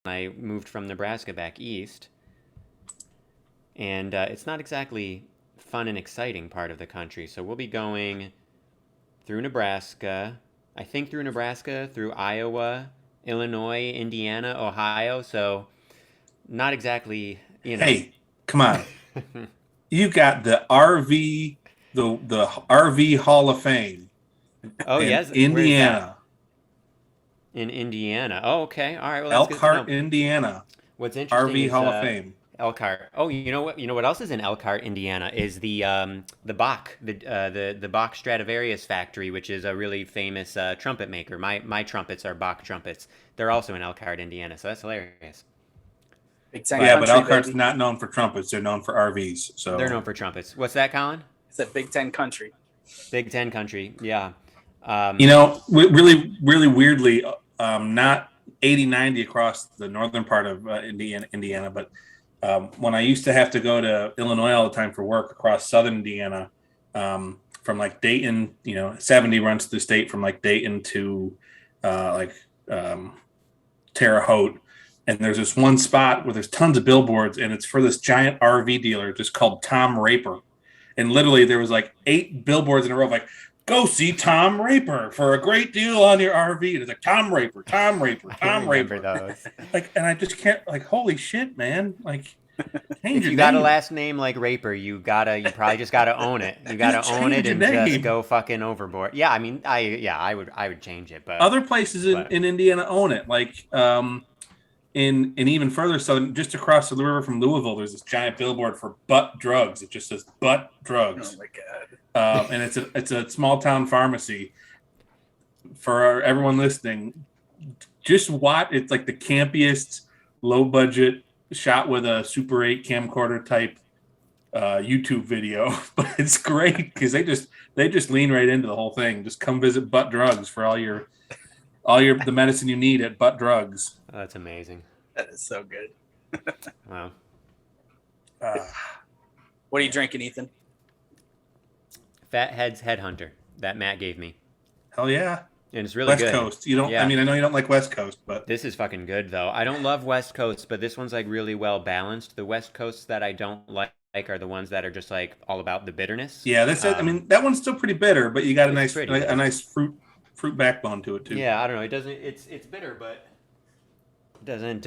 I moved from Nebraska back east, and it's not exactly fun and exciting part of the country. So we'll be going through Nebraska. I think through Nebraska, through Iowa, Illinois, Indiana, Ohio. So not exactly, you know. Hey, come on. You got the RV, the RV Hall of Fame Oh in yes, where is that? Indiana, In Indiana. Oh, okay. All right. Well, that's good to Elkhart, know. Indiana, What's interesting RV is Hall of Fame. Elkhart. Oh, you know what? You know what else is in Elkhart, Indiana? Is the Bach, the Bach Stradivarius factory, which is a really famous trumpet maker. My trumpets are Bach trumpets. They're also in Elkhart, Indiana. So that's hilarious. Big Ten Yeah, But but country, Elkhart's baby. not known for trumpets; they're known for RVs. they're So known for trumpets. What's that, Colin? It's a Big Ten country. Big Ten country. Yeah. you Um, know, really, really weirdly, not 80-90 across the northern part of Indiana, but when I used to have to go to Illinois all the time for work across southern Indiana, from like Dayton, 70 runs through the state from like Dayton to like Terre Haute. And there's this one spot where there's tons of billboards, and it's for this giant RV dealer just called Tom Raper. And literally, there was like 8 billboards in a row, like "Go see Tom Raper for a great deal on your RV." And it's like Tom Raper, Tom Raper, I Tom remember Raper. those. Like, and I just can't, like, holy shit, man! Like, change If your you got a name. last name like Raper, you probably just gotta own it. You gotta Just own it change your and just name. go fucking overboard. Yeah, I mean, I would change it, Other places in, but in Indiana own it, like in even further southern, just across the river from Louisville, there's this giant billboard for butt drugs. It just says butt Oh drugs, my god. and it's a small town pharmacy. For everyone listening, just watch. It's like the campiest, low budget shot with a Super 8 camcorder type YouTube video, but it's great because they just lean right into the whole thing. Just come visit Butt Drugs for all your the medicine you need at Butt Drugs. that's amazing. That is so good. Wow. Uh, What are you drinking, Ethan? Fathead's Headhunter that Matt gave me, hell yeah, and it's really West good. Coast. You don't. I Yeah, mean, I know you don't like West Coast, but this is fucking good though. I don't love West Coast, but this one's like really well balanced. The West Coasts that I don't like are the ones that are just like all about the bitterness. yeah, that's it. I mean, that one's still pretty bitter, but you got a It's nice pretty a bitter. nice fruit backbone to it too. Yeah, I don't know. It doesn't. It's bitter, but it doesn't.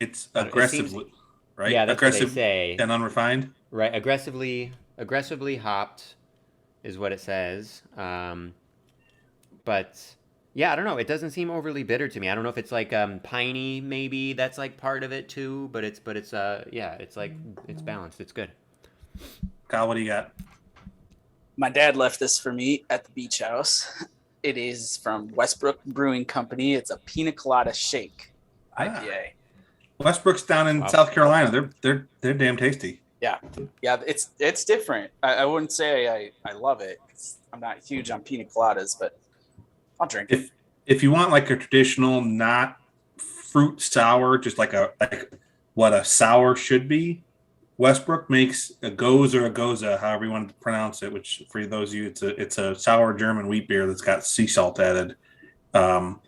It's I don't, it seems. aggressively, right? Yeah, that's what they Aggressive say. and unrefined. Right, aggressively hopped is what it says. But yeah, I don't know. It doesn't seem overly bitter to me. I don't know if it's like piney, maybe that's like part of it too. But it's yeah, it's like it's balanced. It's good. Kyle, what do you got? My dad left this for me at the beach house. It is from Westbrook Brewing Company. It's a Pina Colada Shake Ah, IPA. Westbrook's down in Wow. South Carolina. They're damn tasty. Yeah, yeah, it's different. I wouldn't say I love it. I'm not huge on pina coladas, but I'll drink it. If you want like a traditional, not fruit sour, just like what a sour should be, Westbrook makes a goes or a goza, however you want to pronounce it. Which for those of you, it's a sour German wheat beer that's got sea salt added, um,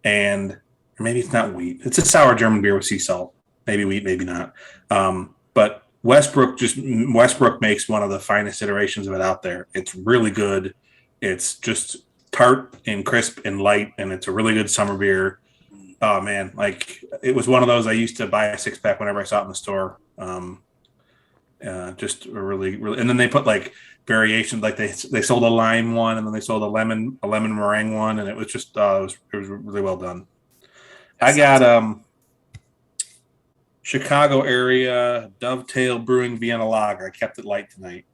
and or maybe it's not wheat. It's a sour German beer with sea salt. Maybe wheat, maybe not. But Westbrook makes one of the finest iterations of it out there. It's really good. It's just tart and crisp and light, and it's a really good summer beer. Oh man, like it was one of those I used to buy a 6 pack whenever I saw it in the store. Just a really, really, and then they put like variations, like they sold a lime one, and then they sold a lemon meringue one, and it was just it was really well done. That I got sounds Chicago area Dovetail Brewing Vienna Lager. I kept it light tonight.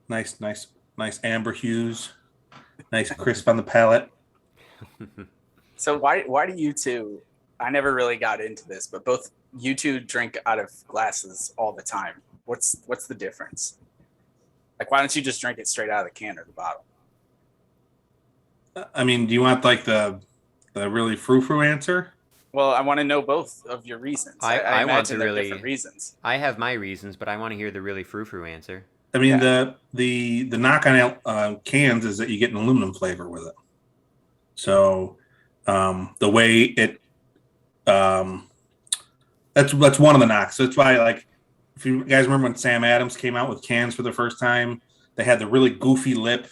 Nice, nice, nice amber hues, nice crisp on the palate. so. Why do you two? I never really got into this, but both you two drink out of glasses all the time. What's the difference? Like, why don't you just drink it straight out of the can or the bottle? I mean, do you want like the really frou-frou answer? Well, I want to know both of your reasons. I I want to imagine they're different really. reasons. I have my reasons, but I want to hear the really frou-frou answer. I mean, Yeah. the knock on cans is that you get an aluminum flavor with it. So the way That's one of the knocks. So that's why, like, if you guys remember when Sam Adams came out with cans for the first time, they had the really goofy lip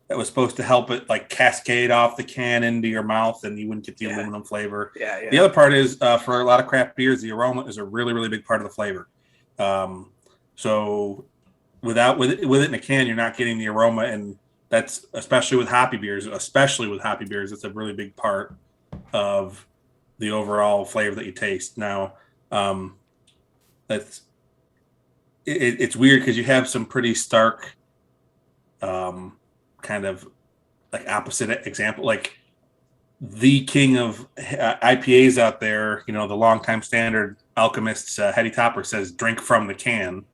that was supposed to help it like cascade off the can into your mouth, and you wouldn't get the aluminum flavor. Yeah. The other part is for a lot of craft beers, the aroma is a really, really big part of the flavor. So with it in a can, you're not getting the aroma, and that's especially with hoppy beers. It's a really big part of the overall flavor that you taste. Now, it's weird because you have some pretty stark, kind of like opposite example, like the king of IPAs out there. You know, the longtime standard Alchemist's Hetty Topper says drink from the can.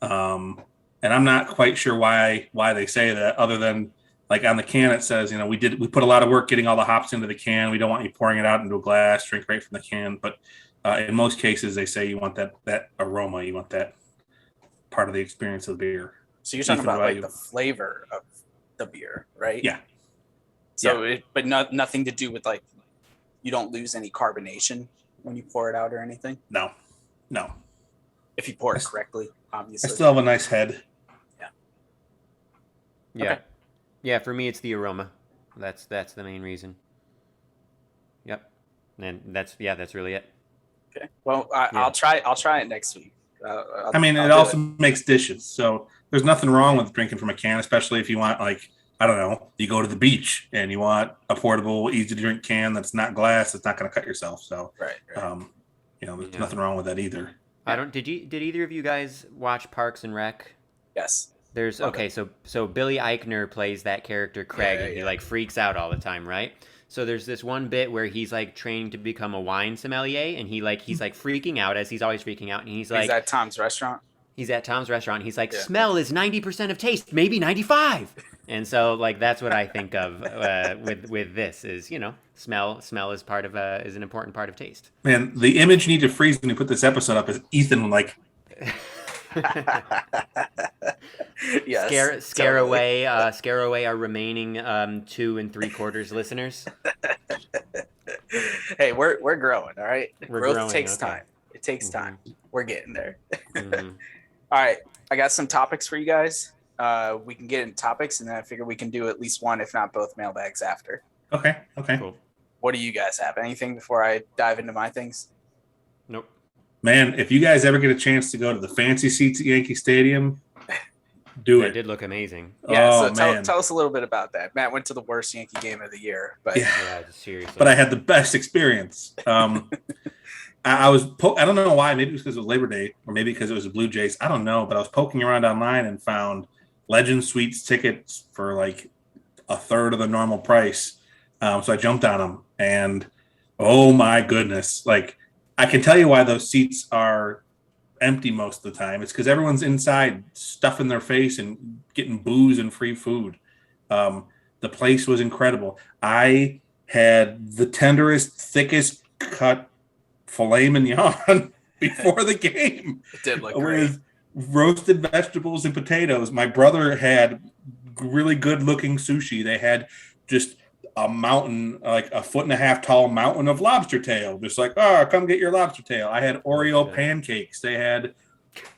And I'm not quite sure why they say that, other than like on the can it says, you know, we put a lot of work getting all the hops into the can. We don't want you pouring it out into a glass. Drink right from the can. But in most cases, they say you want that aroma. You want that part of the experience of the beer. So you're talking about like the flavor of the beer, right? Yeah. So, but nothing to do with like you don't lose any carbonation when you pour it out or anything. No. If you pour it correctly, obviously. I still have a nice head. Yeah. Okay. Yeah, for me it's the aroma. That's the main reason. Yep. And that's really it. Okay. Well, I'll try it next week. It also makes dishes. So there's nothing wrong with drinking from a can, especially if you want, like, I don't know, you go to the beach and you want a portable, easy to drink can that's not glass, that's not going to cut yourself. So, right. There's nothing wrong with that either. Did either of you guys watch Parks and Rec? Yes. So Billy Eichner plays that character Craig, and he like freaks out all the time, right? So there's this one bit where he's like training to become a wine sommelier, and he's like freaking out, as he's always freaking out, and he's at Tom's restaurant. He's at Tom's restaurant. He's like, smell is 90% of taste, maybe 95. And so like that's what I think of with this is, you know, smell is part of is an important part of taste. Man, the image you need to freeze when you put this episode up is Ethan like. Yes, scare away our remaining 2 3/4 listeners. Hey, we're growing, all right. Growth takes okay. time. It takes time. We're getting there. Mm-hmm. All right, I got some topics for you guys. We can get into topics, and then I figure we can do at least one, if not both, mailbags after. Okay. Cool. What do you guys have? Anything before I dive into my things? Nope. Man, if you guys ever get a chance to go to the fancy seats at Yankee Stadium, do it. It did look amazing. Yeah, tell us a little bit about that. Matt went to the worst Yankee game of the year, but seriously. But I had the best experience. I don't know why. Maybe it was because it was Labor Day, or maybe because it was the Blue Jays. I don't know, but I was poking around online and found Legend Suites tickets for like a third of the normal price. So I jumped on them, and oh my goodness, like I can tell you why those seats are empty most of the time. It's because everyone's inside stuffing their face and getting booze and free food. The place was incredible. I had the tenderest, thickest cut filet mignon before the game. It did look great. With roasted vegetables and potatoes. My brother had really good looking sushi. They had just a mountain, like a 1.5 foot tall mountain of lobster tail. Just like, come get your lobster tail. I had Oreo pancakes. They had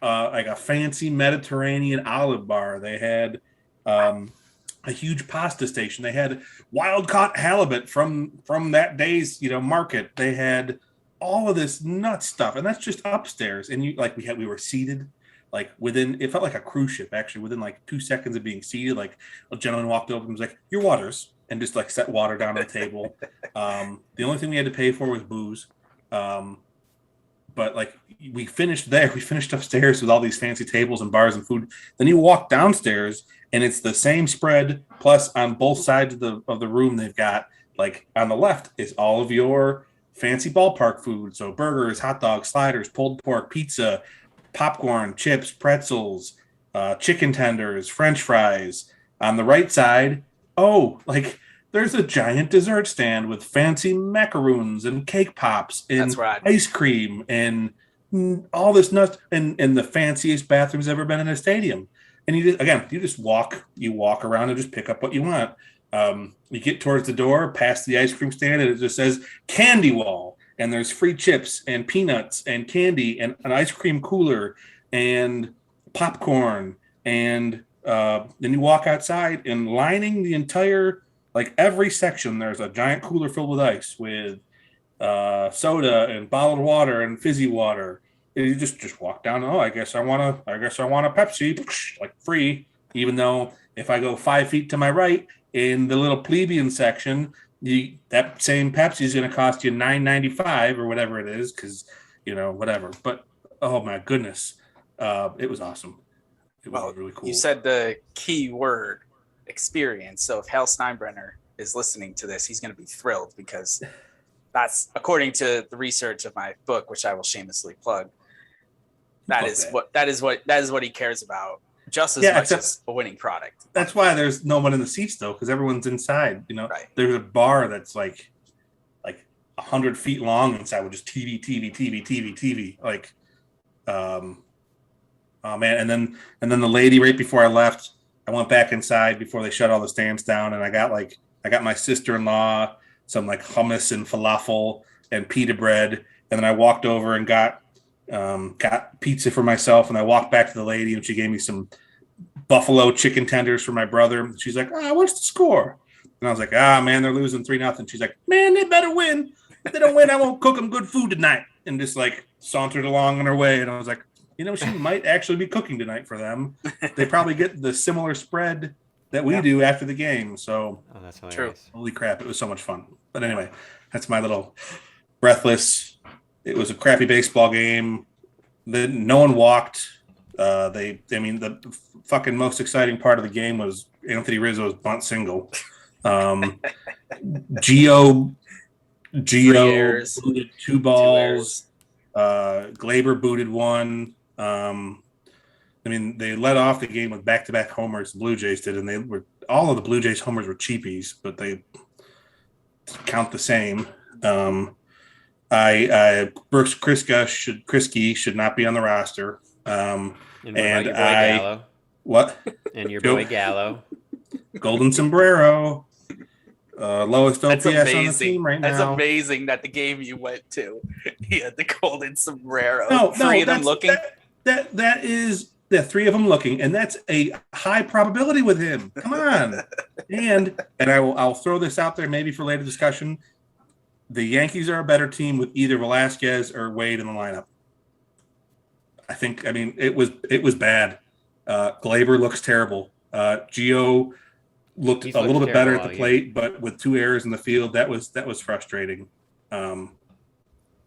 like a fancy Mediterranean olive bar. They had a huge pasta station. They had wild caught halibut from that day's market. They had all of this nuts stuff, and that's just upstairs. And we were seated like within, it felt like a cruise ship actually. Within like 2 seconds of being seated, like a gentleman walked over and was like, "Your waters," and just like set water down on the table. The only thing we had to pay for was booze. But like we finished there. We finished upstairs with all these fancy tables and bars and food. Then you walk downstairs and it's the same spread. Plus on both sides of the room, they've got like on the left is all of your fancy ballpark food. So burgers, hot dogs, sliders, pulled pork, pizza, popcorn, chips, pretzels, chicken tenders, French fries. On the right side, there's a giant dessert stand with fancy macaroons and cake pops and ice cream and all this nuts and the fanciest bathrooms ever been in a stadium. And you just walk around and just pick up what you want. You get towards the door, past the ice cream stand, and it just says Candy Wall. and there's free chips and peanuts and candy and an ice cream cooler and popcorn. And then you walk outside, and lining the entire, like every section, there's a giant cooler filled with ice with soda and bottled water and fizzy water. And you just walk down. Oh, I guess I want a Pepsi, like free. Even though if I go 5 feet to my right in the little plebeian section, that same Pepsi is going to cost you $9.95 or whatever it is, because whatever. But oh my goodness, it was awesome. It was really cool. You said the key word, experience. So if Hal Steinbrenner is listening to this, he's going to be thrilled, because that's, according to the research of my book, which I will shamelessly plug, that is what he cares about, just as much as a winning product. That's why there's no one in the seats, though, because everyone's inside. Right. There's a bar that's like 100 feet long inside with just TV. Like, oh man! And then the lady, right before I left, I went back inside before they shut all the stands down, and I got my sister-in-law some like hummus and falafel and pita bread, and then I walked over and got pizza for myself, and I walked back to the lady, and she gave me some buffalo chicken tenders for my brother. She's like, what's the score? And I was like, man, they're losing 3-0. She's like, man, they better win. If they don't win, I won't cook them good food tonight. And just like sauntered along on her way, and I was like, she might actually be cooking tonight for them. They probably get the similar spread that we do after the game. So, that's hilarious. True. Holy crap, it was so much fun. But anyway, that's my little breathless. It was a crappy baseball game. No one walked. The fucking most exciting part of the game was Anthony Rizzo's bunt single. Gio booted 2 balls. Glaber booted 1. They led off the game with back-to-back homers. The Blue Jays did, and all of the Blue Jays homers were cheapies, but they count the same. Brooks Kriske should not be on the roster. And your boy Gallo. What? And your boy Gallo. Golden sombrero. Lowest OPS on the team right now. That's amazing that the game you went to, he had the golden sombrero. No, Three of them looking. That is the 3 of them looking, and that's a high probability with him. Come on. and I'll throw this out there maybe for later discussion. The Yankees are a better team with either Velasquez or Wade in the lineup. It was bad. Glaber looks terrible. Gio looked a little bit better at the plate, but with 2 errors in the field, that was frustrating.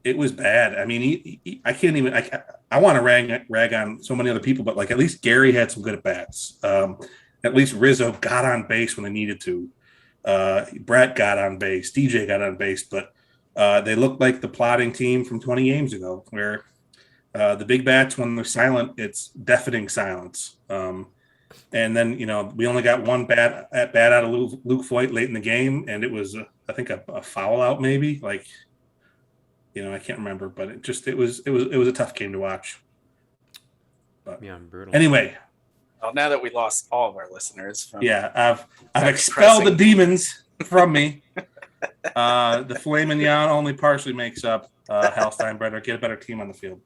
It was bad. I can't even. I want to rag on so many other people, but like at least Gary had some good at bats. At least Rizzo got on base when they needed to. Brett got on base. DJ got on base, but they looked like the plodding team from 20 games ago, where the big bats, when they're silent, it's deafening silence. And then we only got 1 bat out of Luke Voigt late in the game, and it was I think a foul out maybe. Like, I can't remember, but it was a tough game to watch. But yeah, brutal. Anyway. Well, now that we lost all of our listeners, I've expelled the demons from me. The filet mignon only partially makes up Hal Steinbrenner. Get a better team on the field.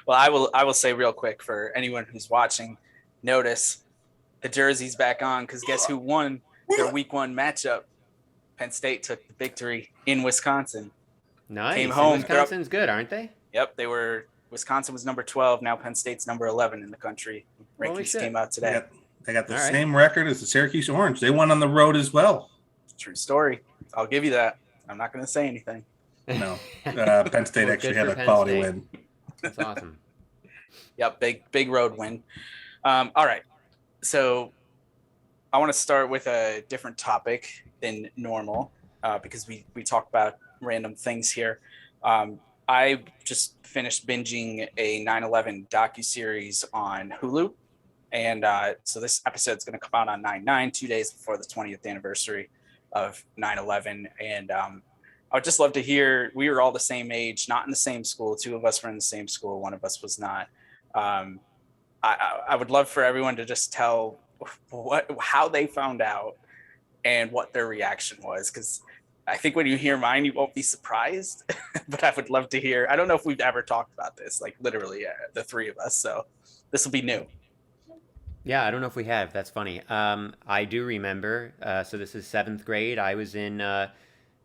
Well, I will say real quick for anyone who's watching, notice the jersey's back on, because guess who won their week 1 matchup? Penn State took the victory in Wisconsin. Nice. Came home. Wisconsin's good, aren't they? Yep, they were. Wisconsin was number 12. Now Penn State's number 11 in the country. Rankings came out today. They got the same record as the Syracuse Orange. They won on the road as well. True story. I'll give you that. I'm not going to say anything. No, Penn State actually had a quality win. That's awesome. Yep, big road win. All right, so I want to start with a different topic than normal because we talk about random things here. I just finished binging a 9/11 docu-series on Hulu, and so this episode's going to come out on 9/9, 2 days before the 20th anniversary of 9/11, and I would just love to hear. We were all the same age, not in the same school. 2 of us were in the same school. 1 of us was not. I would love for everyone to just tell how they found out and what their reaction was, because I think when you hear mine, you won't be surprised, but I would love to hear. I don't know if we've ever talked about this, like literally the three of us. So this will be new. Yeah, I don't know if we have. That's funny. I do remember. So this is 7th grade. I was in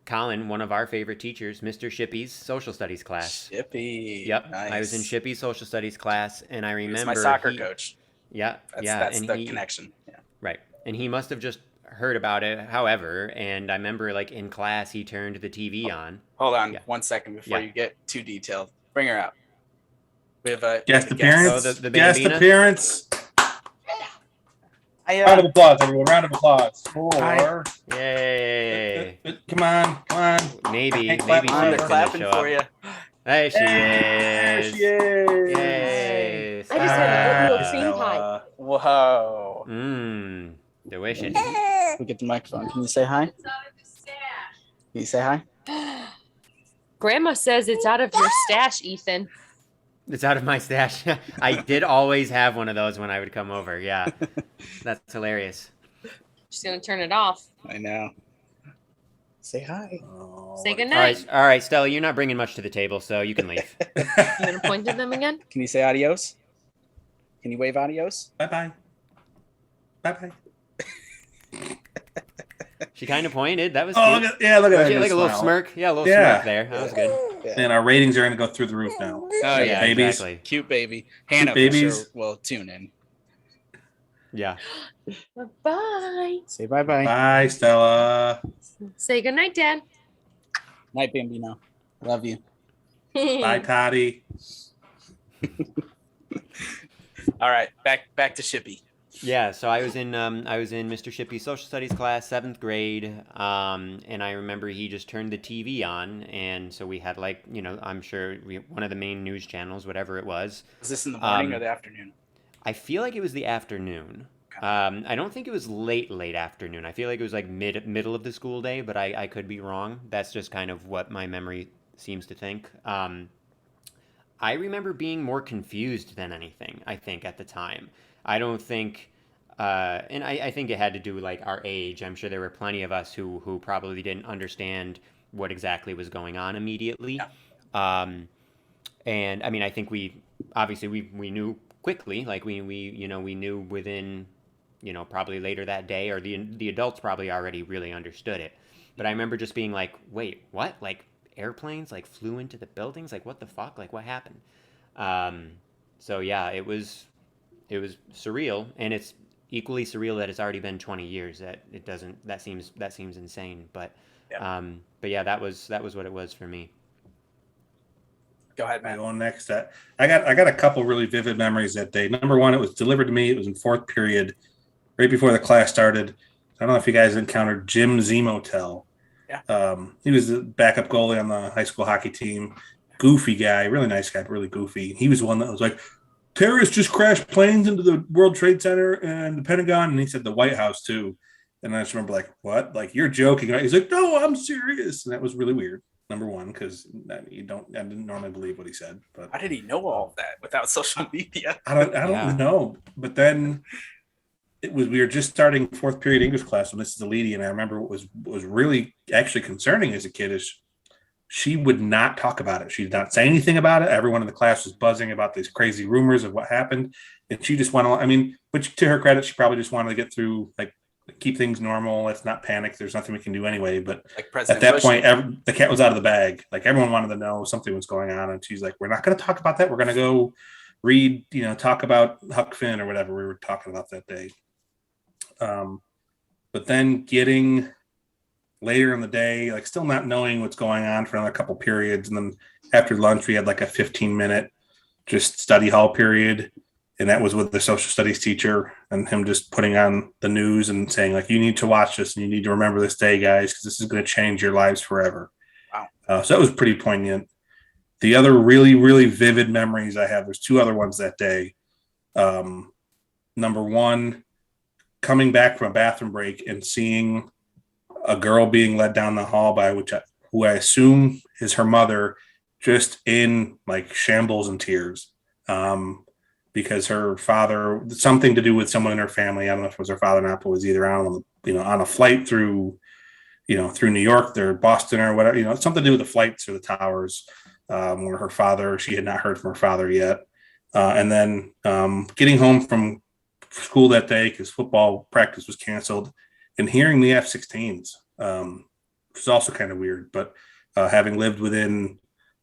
Colin, one of our favorite teachers, Mr. Shippey's social studies class. Shippey. Yep, Nice. I was in Shippey's social studies class, and I remember He was my soccer coach. Yeah, That's and the connection. Yeah. Right, and he must have just heard about it. However, and I remember like in class, he turned the TV on. Hold on 1 second before you get too detailed. Bring her out. We have a guest appearance. Oh, the guest Bambina? appearance. Round of applause, everyone. Round of applause for. Yay! Come on. Maybe they're she's gonna clapping show for up. you. Hey, she is. Yay! Yay! I just had a oatmeal cream pie. Whoa. Mmm, delicious. Look at the microphone. Can you say hi? Can you say hi? Grandma says it's out of your stash, Ethan. It's out of my stash. I did always have one of those when I would come over. Yeah, that's hilarious. She's gonna turn it off. I know. Say hi. Say goodnight. All right, Stella, you're not bringing much to the table, so you can leave. You gonna point to them again? Can you say adios? Can you wave adios? Bye. She kind of pointed. That was Oh, cute. look at that. She had like a little smile. smirk. Yeah, a little Yeah. smirk there. That was good. And our ratings are going to go through the roof now. Oh yeah, babies. Exactly. cute baby. Hannah babies. for sure will tune in. Yeah. Bye. Say bye bye. Bye, Stella. Say goodnight, Dad. Night, Bambino. Love you. Bye, Toddy. All right, back to Shippey. Yeah, so I was in Mr. Shippey's social studies class, 7th grade, and I remember he just turned the TV on, and so we had like, I'm sure one of the main news channels, whatever it was. Was this in the morning or the afternoon? I feel like it was the afternoon. Okay. I don't think it was late afternoon. I feel like it was like middle of the school day, but I could be wrong. That's just kind of what my memory seems to think. I remember being more confused than anything, I think, at the time. I don't think, and I think it had to do with like our age. I'm sure there were plenty of us who probably didn't understand what exactly was going on immediately. Yeah. And I mean, I think we knew quickly, like we knew within, probably later that day, or the adults probably already really understood it. But I remember just being like, wait, what? Like airplanes like flew into the buildings? Like what the fuck? Like what happened? So yeah, it was surreal, and it's equally surreal that it's already been 20 years. That seems insane. But yeah, that was what it was for me. Go ahead, man. Going next. I got a couple really vivid memories that day. Number one, it was delivered to me. It was in 4th period, right before the class started. I don't know if you guys encountered Jim Zemotel. Yeah. He was the backup goalie on the high school hockey team. Goofy guy, really nice guy, really goofy. He was the one that was like, terrorists just crashed planes into the World Trade Center and the Pentagon, and he said the White House too. And I just remember like, what? Like, you're joking, right? He's like, no, I'm serious. And that was really weird. Number one, because I didn't normally believe what he said. But how did he know all of that without social media? I don't know. But then we were just starting 4th period English class when this is a lady, and I remember what was really actually concerning as a kid is she would not talk about it. She did not say anything about it. Everyone in the class was buzzing about these crazy rumors of what happened, and she just went on. I mean, which to her credit, she probably just wanted to get through, like, keep things normal. Let's not panic. There's nothing we can do anyway. But like President at that Bush. point, the cat was out of the bag. Like, everyone wanted to know something was going on, and she's like, "We're not going to talk about that. We're going to go read, talk about Huck Finn or whatever we were talking about that day." But then getting later in the day, like still not knowing what's going on for another couple periods. And then after lunch, we had like a 15-minute just study hall period. And that was with the social studies teacher and him just putting on the news and saying, like, you need to watch this and you need to remember this day, guys, because this is going to change your lives forever. Wow. So that was pretty poignant. The other really, really vivid memories I have, there's 2 other ones that day. Number one, coming back from a bathroom break and seeing a girl being led down the hall by who I assume is her mother, just in like shambles and tears, because her father, something to do with someone in her family. I don't know if it was her father or not, but was either on a flight through, through New York or Boston or whatever, something to do with the flights or the towers, where her father, she had not heard from her father yet. And then getting home from school that day because football practice was canceled and hearing the F-16s, which is also kind of weird, but having lived within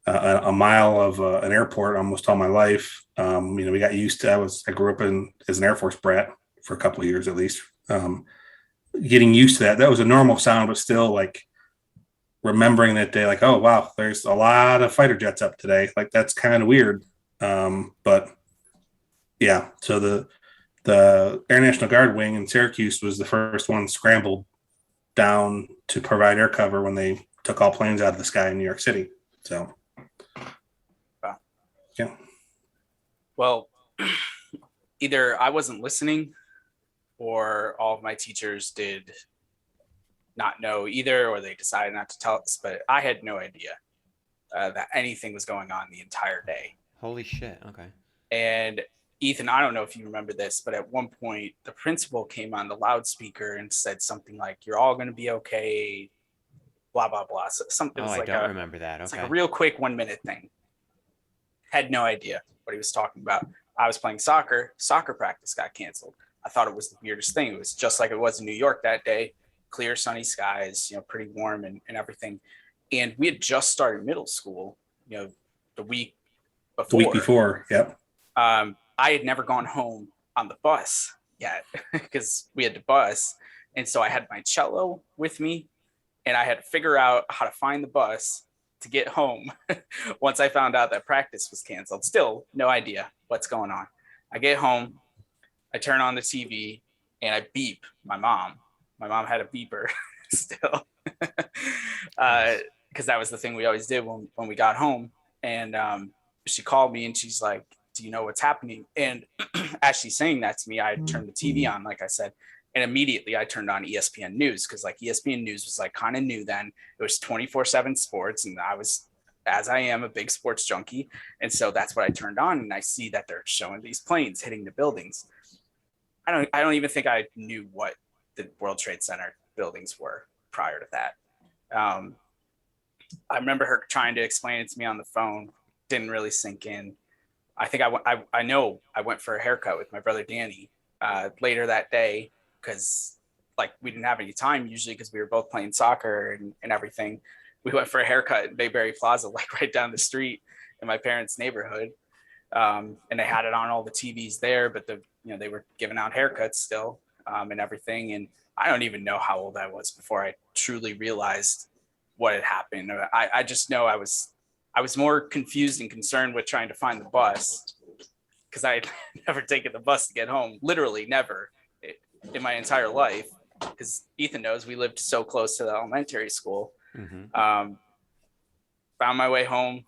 a mile of an airport almost all my life, we got used to, I grew up as an Air Force brat for a couple of years at least. Getting used to that was a normal sound, but still like remembering that day, like, oh wow, there's a lot of fighter jets up today. Like that's kind of weird. But yeah, so the Air National Guard wing in Syracuse was the first one scrambled down to provide air cover when they took all planes out of the sky in New York City. So yeah. Well, either I wasn't listening or all of my teachers did not know either, or they decided not to tell us, but I had no idea that anything was going on the entire day. Holy shit. Okay. And Ethan, I don't know if you remember this, but at one point the principal came on the loudspeaker and said something like, "You're all going to be okay, blah, blah, blah." So something was I like don't remember that. Okay. It's like a real quick 1 minute thing. Had no idea what he was talking about. I was playing soccer. Soccer practice got canceled. I thought it was the weirdest thing. It was just like it was in New York that day. Clear, sunny skies, pretty warm and everything. And we had just started middle school, the week before. The week before, yep. I had never gone home on the bus yet because we had to bus. And so I had my cello with me and I had to figure out how to find the bus to get home once I found out that practice was canceled. Still no idea what's going on. I get home, I turn on the TV and I beep my mom. My mom had a beeper still because that was the thing we always did when we got home. And she called me and she's like, "Do you know what's happening?" And as she's saying that to me, I turned the TV on, like I said, and immediately I turned on ESPN News because like ESPN News was like kind of new then. It was 24/7 sports, and I was, as I am, a big sports junkie, and so that's what I turned on. And I see that they're showing these planes hitting the buildings. I don't even think I knew what the World Trade Center buildings were prior to that. I remember her trying to explain it to me on the phone. Didn't really sink in. I think I know I went for a haircut with my brother Danny later that day because like we didn't have any time usually because we were both playing soccer and everything. We went for a haircut in Bayberry Plaza, like right down the street in my parents' neighborhood. And they had it on all the TVs there, but they were giving out haircuts still and everything. And I don't even know how old I was before I truly realized what had happened. I just know I was more confused and concerned with trying to find the bus because I had never taken the bus to get home, literally never in my entire life. Because Ethan knows we lived so close to the elementary school. Mm-hmm. Found my way home,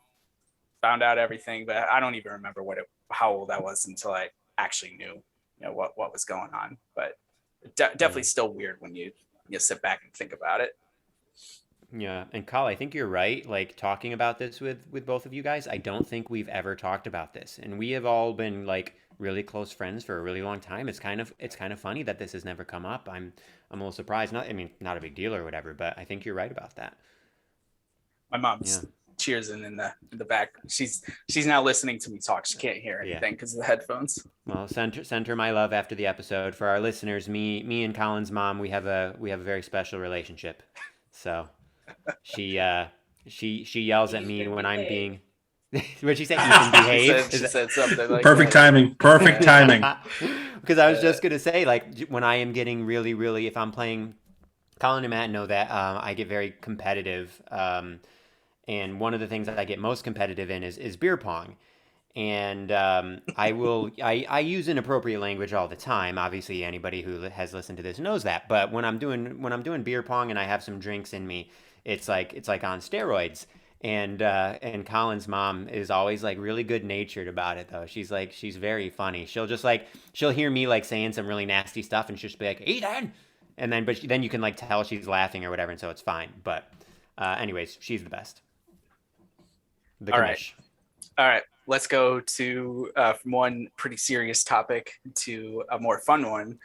found out everything, but I don't even remember how old I was until I actually knew, what was going on. But definitely still weird when you sit back and think about it. Yeah, and Colin, I think you're right. Like talking about this with both of you guys, I don't think we've ever talked about this, and we have all been like really close friends for a really long time. It's kind of funny that this has never come up. I'm a little surprised. Not a big deal or whatever, but I think you're right about that. My mom's cheersing in the back. She's now listening to me talk. She can't hear anything because of the headphones. Well, send her my love after the episode. For our listeners, me and Colin's mom, we have a very special relationship. So she yells at me when I'm being. What'd she say? You can behave. She said something like perfect that. timing. Perfect timing. Because I was just gonna say, like, when I am getting really, really, if I'm playing, Colin and Matt know that I get very competitive. And one of the things that I get most competitive in is beer pong. And I use inappropriate language all the time. Obviously, anybody who has listened to this knows that. But when I'm doing beer pong and I have some drinks in me, it's like on steroids. And Colin's mom is always like really good natured about it though. She's very funny. She'll hear me like saying some really nasty stuff and she'll just be like, "Ethan," and then you can like tell she's laughing or whatever, and so it's fine. But anyways, she's the best. All right. Let's go to from one pretty serious topic to a more fun one.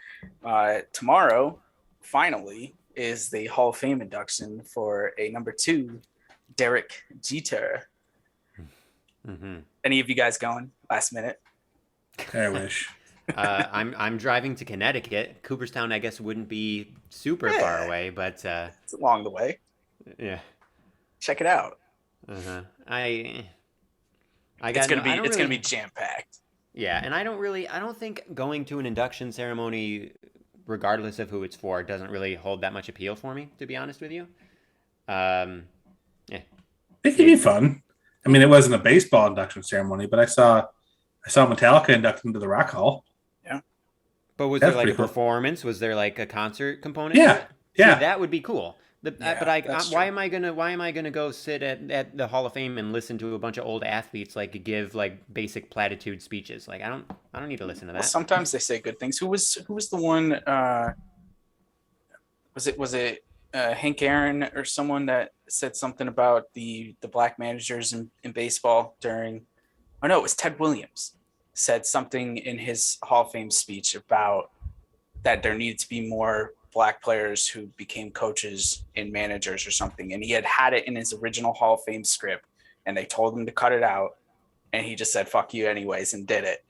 Tomorrow, finally, is the Hall of Fame induction for a number 2, Derek Jeter. Mm-hmm. Any of you guys going last minute? I wish. I'm driving to Connecticut. Cooperstown, I guess, wouldn't be super far away, but It's along the way. yeah. Check it out. Uh-huh. I It's got gonna no, be I don't it's really, gonna be jam packed. yeah, and I don't think going to an induction ceremony, regardless of who it's for, doesn't really hold that much appeal for me, to be honest with you. Um, yeah. It can be fun. I mean, it wasn't a baseball induction ceremony, but I saw Metallica inducted into the Rock Hall. Yeah. But was That's there like a pretty cool. performance? Was there like a concert component to Yeah, it? yeah. See, that would be cool. Yeah, But that's why true. am I gonna go sit at the Hall of Fame and listen to a bunch of old athletes like give like basic platitude speeches? Like I don't need to listen to Well, that. sometimes they say good things. Who was the one? Was it Hank Aaron or someone that said something about the black managers in baseball during? Oh no, it was Ted Williams said something in his Hall of Fame speech about that there needed to be more black players who became coaches and managers or something, and he had it in his original Hall of Fame script, and they told him to cut it out, and he just said "fuck you" anyways and did it.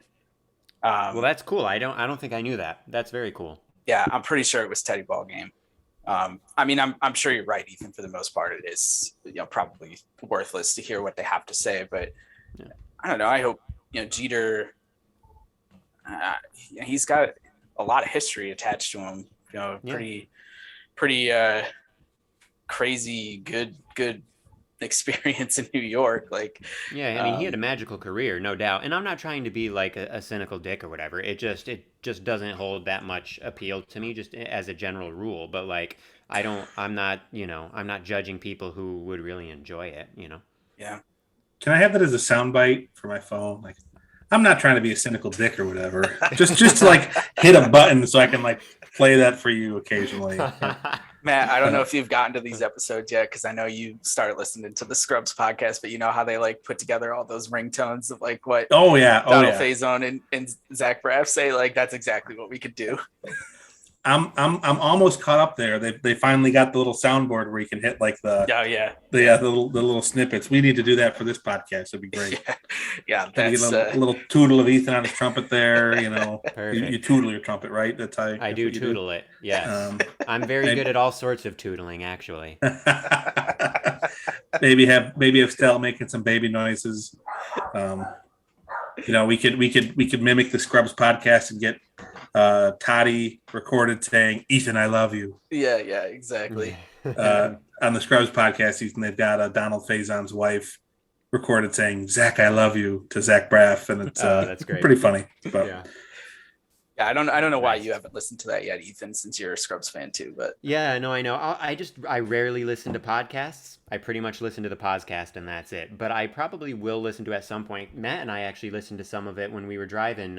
Well, that's cool. I don't think I knew that. That's very cool. Yeah, I'm pretty sure it was Teddy Ballgame. I mean, I'm sure you're right, Ethan. For the most part, it is probably worthless to hear what they have to say. But Yeah. I don't know. I hope Jeter. He's got a lot of history attached to him. Yeah. Pretty crazy good experience in New York. Like, Yeah, I mean, he had a magical career, no doubt. And I'm not trying to be like a cynical dick or whatever. It just doesn't hold that much appeal to me, just as a general rule. But like, I'm not judging people who would really enjoy it. yeah. Can I have that as a soundbite for my phone? Like, I'm not trying to be a cynical dick or whatever. just to like hit a button so I can like play that for you occasionally. Matt, I don't know if you've gotten to these episodes yet, because I know you started listening to the Scrubs podcast, but you know how they like put together all those ringtones of like what Oh yeah, Donald Faison and Zach Braff say. Like, that's exactly what we could do. I'm almost caught up there. They finally got the little soundboard where you can hit like the little snippets. We need to do that for this podcast. It'd be great. Yeah, Can you that's get a little tootle of Ethan on his trumpet there. Perfect. You tootle your trumpet, right? That's how I do tootle it. Yes, I'm very good at all sorts of tootling, actually. maybe have Stella making some baby noises. We could mimic the Scrubs podcast and get Toddy recorded saying, "Ethan, I love you." Yeah, exactly. On the Scrubs podcast, Ethan, they've got Donald Faison's wife recorded saying, "Zach, I love you" to Zach Braff, and it's that's great. pretty funny. But Yeah, I don't know why you haven't listened to that yet, Ethan, since you're a Scrubs fan too. But yeah, no, I know. I rarely listen to podcasts. I pretty much listen to the podcast and that's it. But I probably will listen to at some point. Matt and I actually listened to some of it when we were driving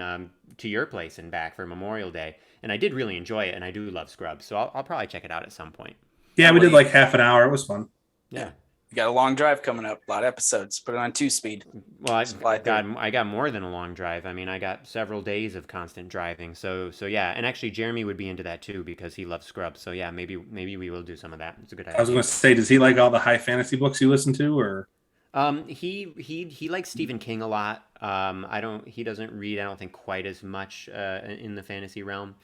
to your place and back for Memorial Day, and I did really enjoy it. And I do love Scrubs, so I'll probably check it out at some point. yeah, we did like half an hour. It was fun. Yeah. you got a long drive coming up, a lot of episodes. Put it on 2-speed. Well, I got more than a long drive. I mean, I got several days of constant driving. So yeah, and actually Jeremy would be into that too because he loves Scrubs. So yeah, maybe we will do some of that. It's a good idea. I was going to say, does he like all the high fantasy books you listen to, or? He likes Stephen King a lot. He doesn't read, I don't think, quite as much in the fantasy realm.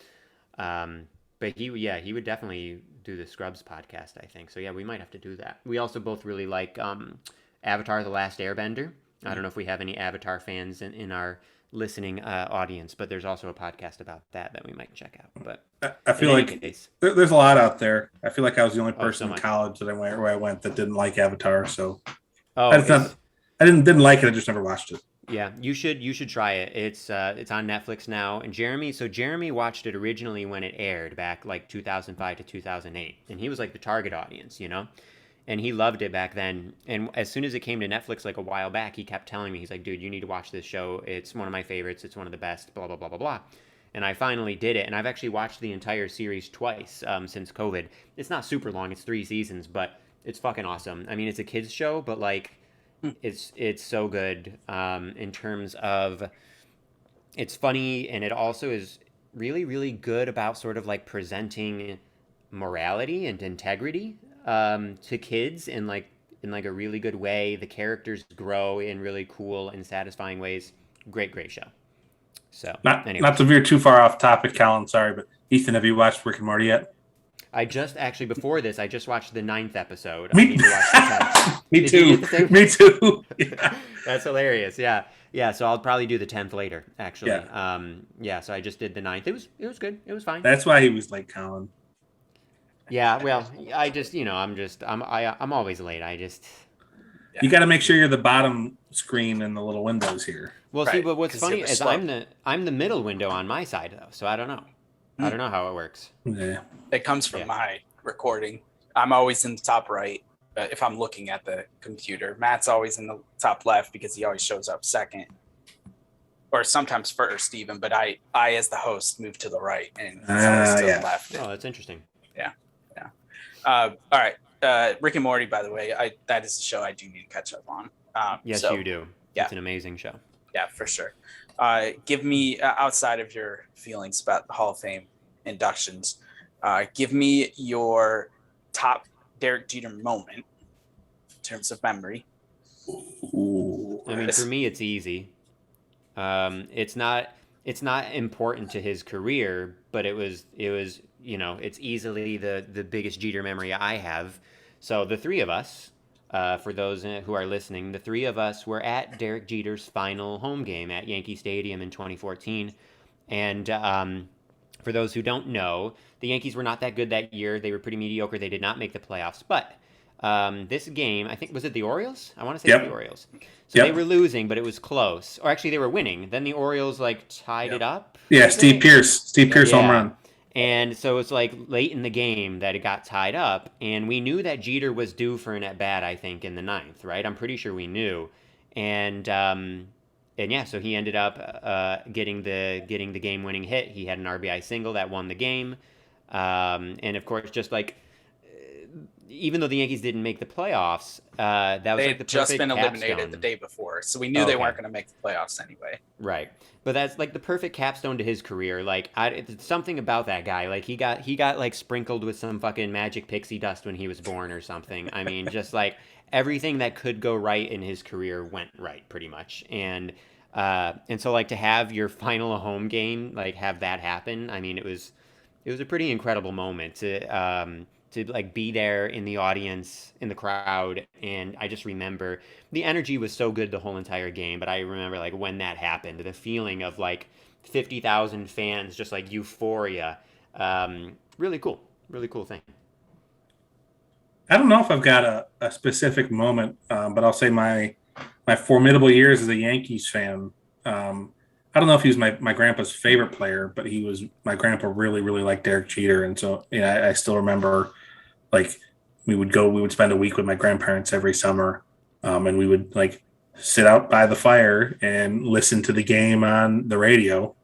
But he would definitely do the Scrubs podcast, I think. So yeah, we might have to do that. We also both really like Avatar: The Last Airbender. I don't know if we have any Avatar fans in our listening audience, but there's also a podcast about that we might check out. But I feel like there's a lot out there. I feel like I was the only person in college that I went that didn't like Avatar. So I didn't like it. I just never watched it. Yeah, you should try it. It's on Netflix now. And Jeremy watched it originally when it aired back like 2005 to 2008, and he was like the target audience, and he loved it back then. And as soon as it came to Netflix like a while back, he kept telling me, he's like, dude, you need to watch this show. It's one of my favorites. It's one of the best. Blah blah blah blah blah. And I finally did it, and I've actually watched the entire series twice since COVID. It's not super long. It's 3 seasons, but it's fucking awesome. I mean, it's a kids show, but like. It's so good in terms of it's funny, and it also is really, really good about sort of like presenting morality and integrity to kids in like a really good way. The characters grow in really cool and satisfying ways. Great show. So, not to veer too far off topic, Colin. Sorry, but Ethan, have you watched Rick and Morty yet? I just actually before this, I just watched the 9th episode. Me, I need to watch the 10th. Me Did you too. get the same? Me too. Yeah. That's hilarious. Yeah. So I'll probably do the 10th later. Actually. Yeah. So I just did the 9th. It was good. It was fine. That's why he was late, Colin. Yeah. Well, I just I'm always late. You got to make sure you're the bottom screen in the little windows here. Well, Right, see, but what's 'cause funny you have a is slope. I'm the middle window on my side though, so I don't know. I don't know how it works. Yeah. It comes from Yeah. my recording. I'm always in the top right if I'm looking at the computer. Matt's always in the top left because he always shows up second, or sometimes first even. But I as the host move to the right and he's always to Yeah. the left. Oh, that's interesting. All right, Rick and Morty. By the way, that is a show I do need to catch up on. Yes, so, you do. yeah. It's an amazing show. Yeah, for sure. Give me outside of your feelings about the Hall of Fame inductions. Give me your top Derek Jeter moment in terms of memory. Ooh. I mean, for me, it's easy. It's not important to his career, but it was it's easily the biggest Jeter memory I have. So the three of us, for those who are listening, the three of us were at Derek Jeter's final home game at Yankee Stadium in 2014, and for those who don't know, the Yankees were not that good that year. They were pretty mediocre. They did not make the playoffs, but this game, I think, was it the Orioles? I want to say Yep. the Orioles. So they were losing, but it was close. Or actually, they were winning. Then the Orioles tied it up. Yeah, Steve Pierce home Yeah. run. And so it's late in the game that it got tied up, and we knew that Jeter was due for an at bat. I think in the 9th, right? I'm pretty sure we knew, and yeah, so he ended up getting the game winning hit. He had an RBI single that won the game, and of course, just even though the Yankees didn't make the playoffs, that was They the had just perfect been eliminated capstone. the day before, so we knew they Okay. weren't going to make the playoffs anyway. Right. But that's the perfect capstone to his career. It's something about that guy. He got sprinkled with some fucking magic pixie dust when he was born or something. I mean, just everything that could go right in his career went right pretty much. And so to have your final home game, have that happen, I mean, it was a pretty incredible moment to be there in the audience, in the crowd. And I just remember the energy was so good the whole entire game. But I remember when that happened, the feeling of 50,000 fans, just euphoria. Really cool thing. I don't know if I've got a specific moment, but I'll say my formidable years as a Yankees fan. I don't know if he was my grandpa's favorite player, but my grandpa really, really liked Derek Jeter. And so, I still remember we would spend a week with my grandparents every summer. And we would sit out by the fire and listen to the game on the radio.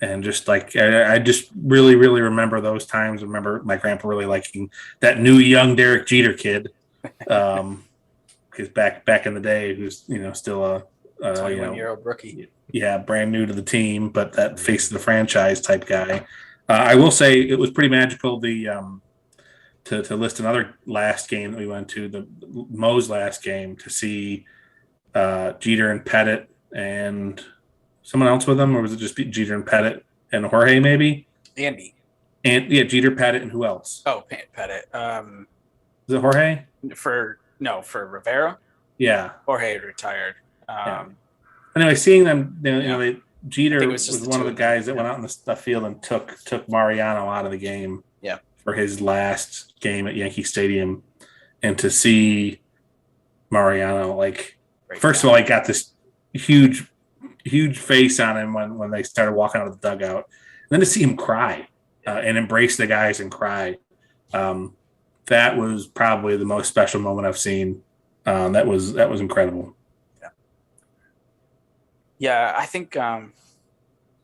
And just I just really, really remember those times. I remember my grandpa really liking that new young Derek Jeter kid. Because back in the day, he was, still a 21-year-old rookie. Yeah, brand new to the team, but that face of the franchise type guy. I will say it was pretty magical. To list another last game that we went to, the Mo's last game, to see Jeter and Pettit and someone else with them, or was it just Jeter and Pettit and Jorge maybe? Andy. And yeah, Jeter, Pettit, and who else? Oh, Pettit. Was it Jorge? For Rivera. Yeah. Jorge retired. Anyway, seeing them, I Jeter think it was was just one of the the two of them. guys that went out in the field and took Mariano out of the game. Yeah. For his last game at Yankee Stadium, and to see Mariano, first of all, he got this huge face on him when they started walking out of the dugout, and then to see him cry and embrace the guys and cry, that was probably the most special moment I've seen. That was incredible. Yeah, I think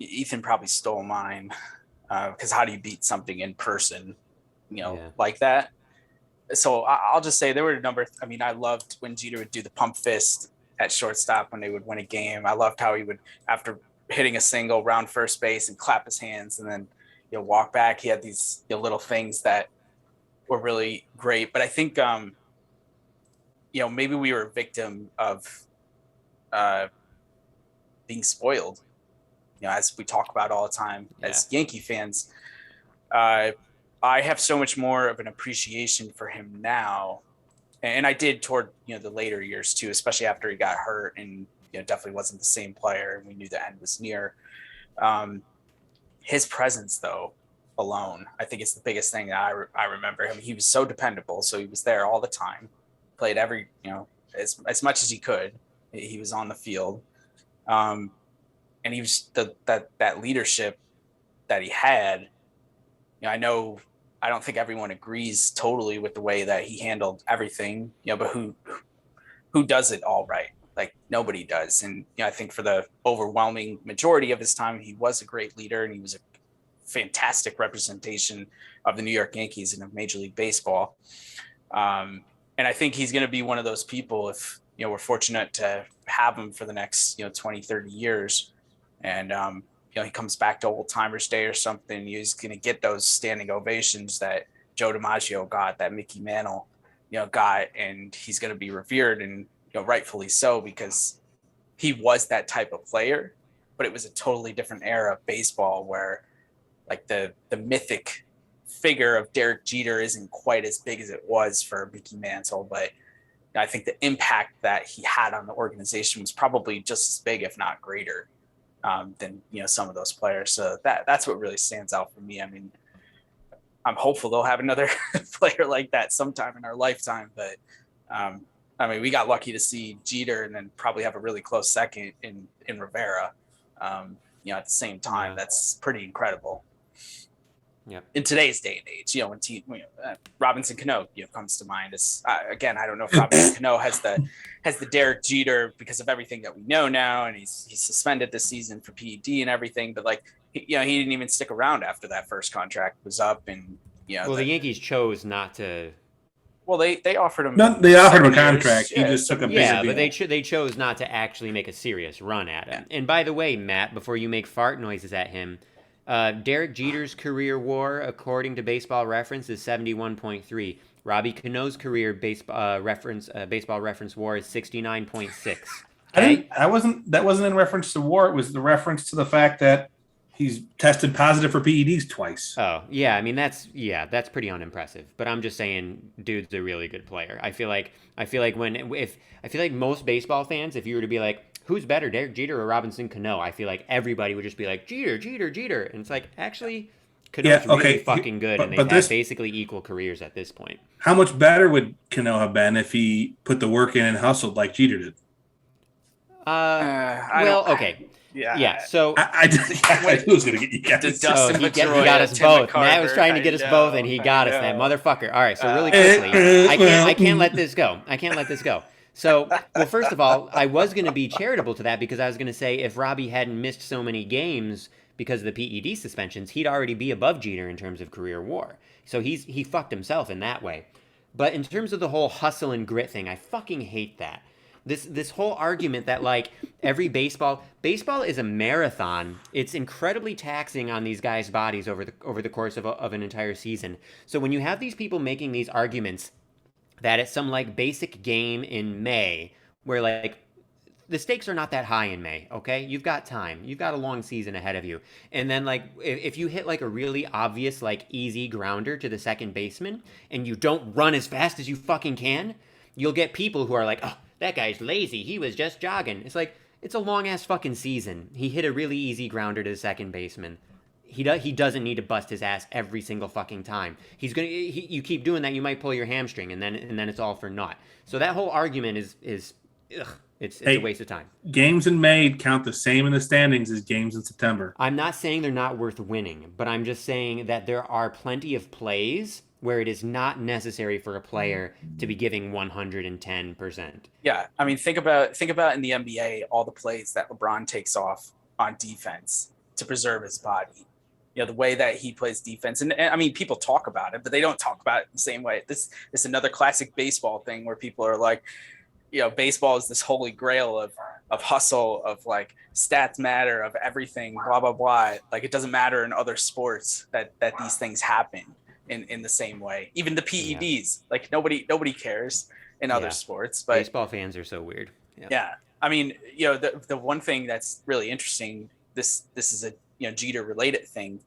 Ethan probably stole mine because how do you beat something in person, like that? So I'll just say there were a number. I loved when Jeter would do the pump fist at shortstop when they would win a game. I loved how he would, after hitting a single, round first base and clap his hands and then walk back. He had these little things that were really great. But I think, maybe we were a victim of being spoiled, as we talk about all the time as Yankee fans. I have so much more of an appreciation for him now. And I did toward, the later years too, especially after he got hurt and, definitely wasn't the same player. And we knew the end was near. His presence, though, alone, I think it's the biggest thing that I remember him. He was so dependable. So he was there all the time, played every, as much as he could. He was on the field. And he was that leadership that he had. I know, I don't think everyone agrees totally with the way that he handled everything, but who does it all right? Like, nobody does. And I think for the overwhelming majority of his time, he was a great leader, and he was a fantastic representation of the New York Yankees and of Major League Baseball. And I think he's going to be one of those people, if we're fortunate to have him for the next 20, 30 years, and he comes back to Old Timers Day or something, he's going to get those standing ovations that Joe DiMaggio got, that Mickey Mantle got, and he's going to be revered, and rightfully so, because he was that type of player. But it was a totally different era of baseball where, like, the mythic figure of Derek Jeter isn't quite as big as it was for Mickey Mantle, but I think the impact that he had on the organization was probably just as big, if not greater, than some of those players. So that's what really stands out for me. I mean, I'm hopeful they'll have another player like that sometime in our lifetime, but we got lucky to see Jeter, and then probably have a really close second in Rivera. At the same time, that's pretty incredible. Yep. In today's day and age, when Robinson Cano comes to mind. Again, I don't know if Robinson Cano has the Derek Jeter because of everything that we know now, and he's suspended this season for PED and everything. But he didn't even stick around after that first contract was up, and the Yankees chose not to. Well, they offered him. No, they offered him a contract. He just took a bigger deal. But they chose not to actually make a serious run at him. Yeah. And by the way, Matt, before you make fart noises at him, Derek Jeter's career WAR, according to Baseball Reference, is 71.3. Robbie Cano's career Baseball Reference WAR is 69.6. Okay? That wasn't in reference to WAR. It was the reference to the fact that he's tested positive for PEDs twice. Oh, yeah. I mean, that's pretty unimpressive. But I'm just saying, dude's a really good player. I feel like most baseball fans, if you were to be like, who's better, Derek Jeter or Robinson Cano? I feel like everybody would just be like, Jeter. And it's like, actually, Cano's really fucking good, and they've had basically equal careers at this point. How much better would Cano have been if he put the work in and hustled like Jeter did? Okay. Yeah. So I knew was going to get you guys. He got us both. Matt was trying to get us both, and he got us, that motherfucker. All right. So really quickly, I can't let this go. So, well, first of all, I was going to be charitable to that, because I was going to say if Robbie hadn't missed so many games because of the PED suspensions, he'd already be above Jeter in terms of career WAR. So he fucked himself in that way. But in terms of the whole hustle and grit thing, I fucking hate that. This whole argument that, like, every baseball is a marathon. It's incredibly taxing on these guys' bodies over the course of an entire season. So when you have these people making these arguments that it's some, like, basic game in May where, like, the stakes are not that high in May, okay? You've got time. You've got a long season ahead of you. And then, like, if you hit, like, a really obvious, like, easy grounder to the second baseman and you don't run as fast as you fucking can, you'll get people who are like, oh, that guy's lazy. He was just jogging. It's like, it's a long-ass fucking season. He hit a really easy grounder to the second baseman. He doesn't need to bust his ass every single fucking time. You keep doing that, you might pull your hamstring, and then it's all for naught. So that whole argument is it's a waste of time. Games in May count the same in the standings as games in September. I'm not saying they're not worth winning, but I'm just saying that there are plenty of plays where it is not necessary for a player to be giving 110%. Yeah, I mean, think about in the NBA all the plays that LeBron takes off on defense to preserve his body. The way that he plays defense. And I mean, people talk about it, but they don't talk about it the same way. This is another classic baseball thing where people are like, baseball is this holy grail of hustle, of, like, stats matter, of everything, blah, blah, blah. Like, it doesn't matter in other sports that these things happen. in the same way. Even the PEDs, like nobody cares in other sports, but baseball fans are so weird. Yeah. I mean, the one thing that's really interesting, this is a Jeter related thing,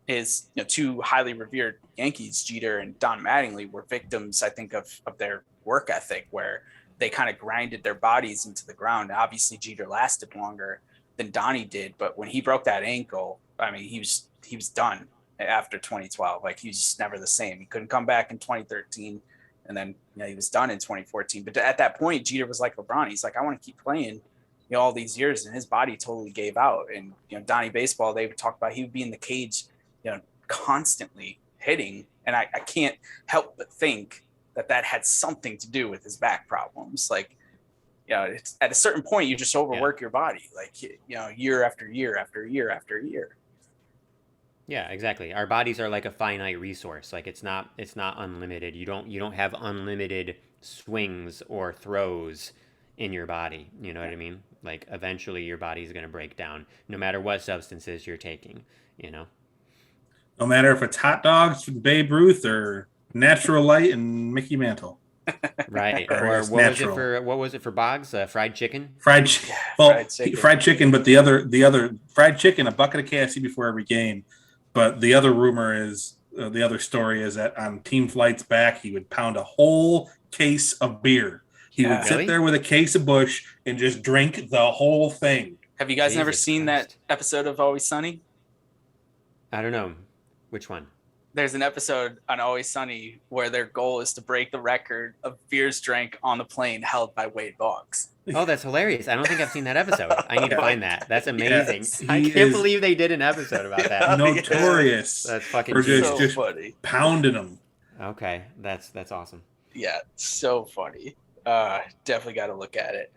is two highly revered Yankees, Jeter and Don Mattingly, were victims, I think, of their work ethic, where they kind of grinded their bodies into the ground. Obviously, Jeter lasted longer than Donnie did, but when he broke that ankle, I mean, he was done after 2012. Like, he was just never the same. He couldn't come back in 2013. And then he was done in 2014. But at that point, Jeter was like LeBron. He's like, I want to keep playing, all these years, and his body totally gave out. And Donnie Baseball, they would talk about he would be in the cage, constantly hitting, and I can't help but think that had something to do with his back problems. Like, it's, at a certain point, you just overwork your body, like year after year after year after year. Yeah, exactly. Our bodies are like a finite resource. Like it's not unlimited. You don't have unlimited swings or throws in your body. You know what I mean? Like eventually your body's going to break down no matter what substances you're taking, No matter if it's hot dogs from Babe Ruth or Natural Light and Mickey Mantle. Right. Or what was it for Boggs? Fried chicken? Fried chicken. Fried chicken, but the other fried chicken, a bucket of KFC before every game. But the other rumor is, the other story is that on team flights back, he would pound a whole case of beer. He would sit there with a case of Busch and just drink the whole thing. Have you guys never seen that episode of Always Sunny? I don't know. Which one? There's an episode on Always Sunny where their goal is to break the record of beers drank on the plane held by Wade Boggs. Oh, that's hilarious. I don't think I've seen that episode. I need to find that. That's amazing. Yes, I can't believe they did an episode about that. Notorious. That's fucking for genius. just funny. Pounding them. Okay, that's awesome. Yeah, so funny. Definitely got to look at it.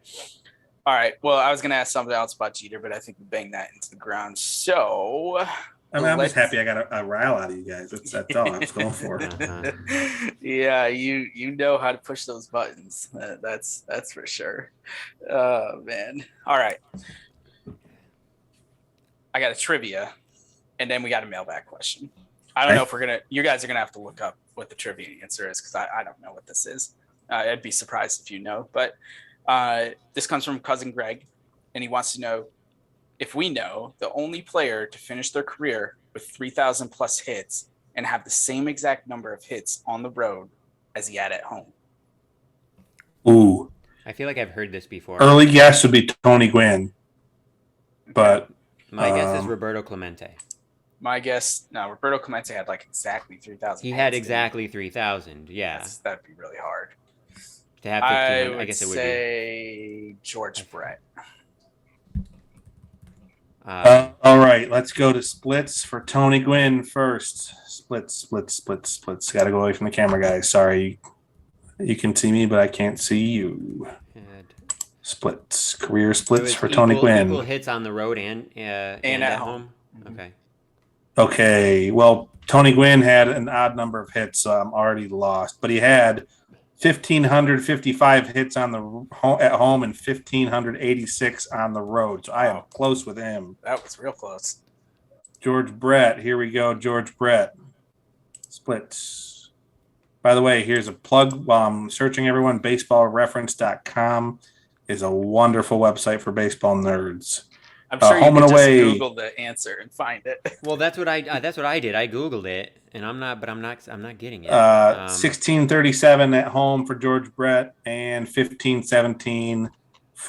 All right. Well, I was going to ask something else about Jeter, but I think we banged that into the ground. So... I'm just happy I got a rile out of you guys. That's all I was going for. Yeah, you know how to push those buttons. That's for sure. Oh, man. All right. I got a trivia, and then we got a mailbag question. I don't know if you guys are going to have to look up what the trivia answer is, because I don't know what this is. I'd be surprised if you know. But this comes from Cousin Greg, and he wants to know, if we know the only player to finish their career with 3,000 plus hits and have the same exact number of hits on the road as he had at home. Ooh. I feel like I've heard this before. Early guess would be Tony Gwynn. But my guess is Roberto Clemente. My guess, no, Roberto Clemente had like exactly 3,000. He had exactly 3,000. Yeah. That'd be really hard. To have 1,500, I guess it would say George Brett. All right, let's go to splits for Tony Gwynn first. Splits. Got to go away from the camera, guys. Sorry. You can see me, but I can't see you. Splits. Career splits for Tony Gwynn. Equal hits on the road and at home. Okay. Okay. Well, Tony Gwynn had an odd number of hits, so I'm already lost. But he had 1,555 hits at home and 1,586 on the road. So I am close with him. That was real close. George Brett. Here we go. George Brett. Splits. By the way, here's a plug while I'm searching everyone. Baseballreference.com is a wonderful website for baseball nerds. I'm sure you can just Google the answer and find it. Well, that's what I did. I Googled it, and I'm not getting it. 1637 at home for George Brett and 1517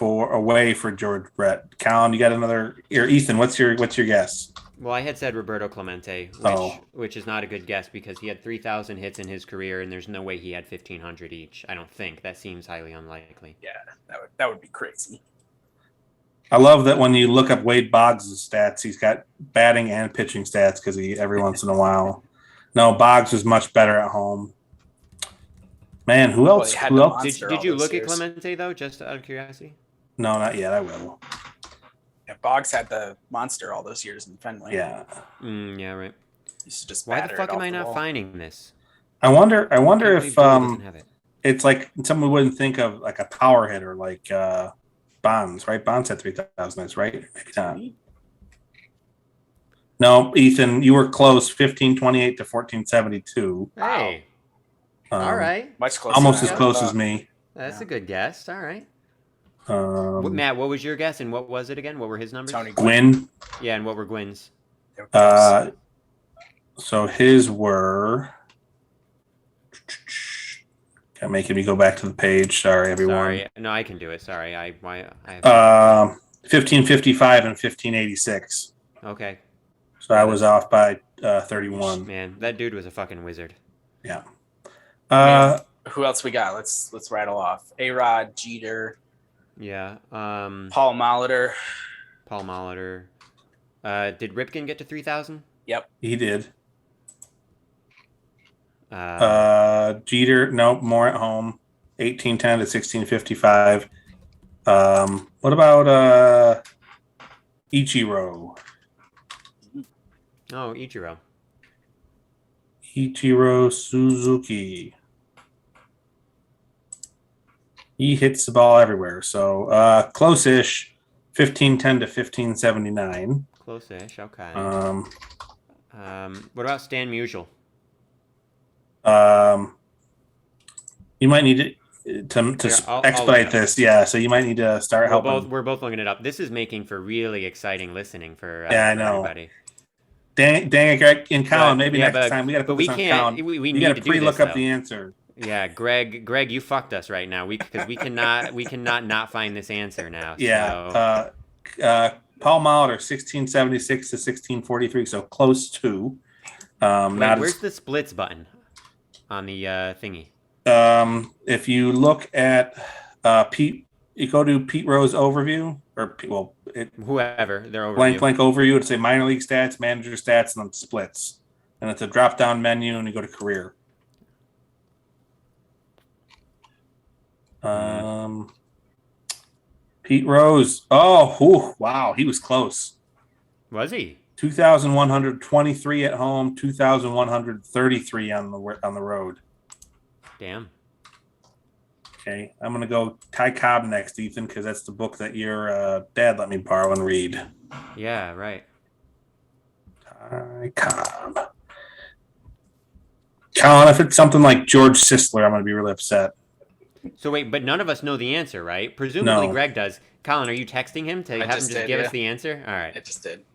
away for George Brett. Colin, you got another? Ethan, what's your guess? Well, I had said Roberto Clemente, which is not a good guess because he had 3,000 hits in his career, and there's no way he had 1,500 each. I don't think. That seems highly unlikely. Yeah, that would be crazy. I love that when you look up Wade Boggs' stats, he's got batting and pitching stats because every once in a while. No, Boggs was much better at home. Man, who else? Did you look at Clemente, though, just out of curiosity? No, not yet. I will. Yeah, Boggs had the monster all those years in Fenway. Yeah. Yeah, right. Just why the fuck am I not finding this? I wonder if it's like someone wouldn't think of like a power hitter like Bonds, right? Bonds had 3,000 hits, right? Maybe not. No, Ethan, you were close. 1528 to 1472. Hey, all right. Much closer. Almost than as I close thought. as me. That's a good guess. All right. Um, Matt, what was your guess and what was it again? What were his numbers? Tony Gwynn. Gwyn. Yeah, and what were Gwynn's? They were close. So his were. Making me go back to the page. Sorry, everyone. Sorry. No, I can do it. Sorry. I 1555 and 1586. Okay. So I was off by 31. Man, that dude was a fucking wizard. Yeah. Who else we got? Let's rattle off. A-Rod, Jeter, Yeah. Paul Molitor. Paul Molitor. Did Ripken get to 3,000? Yep. He did. Um, Jeter, nope, more at home. 1810 to 1655. What about Ichiro? oh, Ichiro. Ichiro Suzuki. He hits the ball everywhere. So close-ish. 1510 to 1579. Close-ish. Okay. What about Stan Musial? You might need to Here, I'll expedite look it up. this. Yeah, so you might need to start helping. We're both looking it up. This is making for really exciting listening for Yeah, I for know. everybody. Dang it, Greg. In Colin, maybe yeah, next time we got to put but we this on can't. Colin. We You need got to to do pre-look this, up the answer. Yeah, Greg, you fucked us right now. Because we cannot not find this answer now. Yeah. So. Paul Molitor, 1676 to 1643, so close to. Wait, Not where's as, the splits button on the thingy? if you look at Pete, you go to Pete Rose overview, or Whoever, their blank overview. overview. It'd say minor league stats, manager stats, and then splits. And it's a drop down menu, and you go to career. Pete Rose. Wow, he was close. Was he? 2,123 at home, 2,133 on the road. Damn. Okay, I'm gonna go Ty Cobb next, Ethan, because that's the book that your dad let me borrow and read. Yeah, right. Ty Cobb. Colin, if it's something like George Sisler, I'm gonna be really upset. So wait, but none of us know the answer, right? Presumably No. Greg does. Colin, are you texting him to have him just just did, give yeah. us the answer? All right. I just did.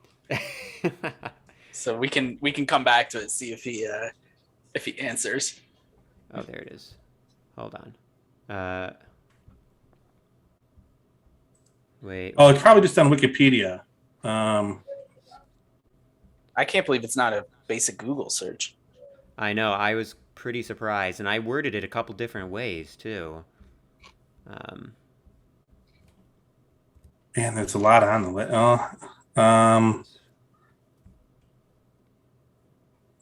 So we can come back to it, see if he answers. Oh, there it is. Hold on. Wait. Oh, it's probably just on Wikipedia. I can't believe it's not a basic Google search. I know. I was pretty surprised, and I worded it a couple different ways too. Man, there's a lot on the list.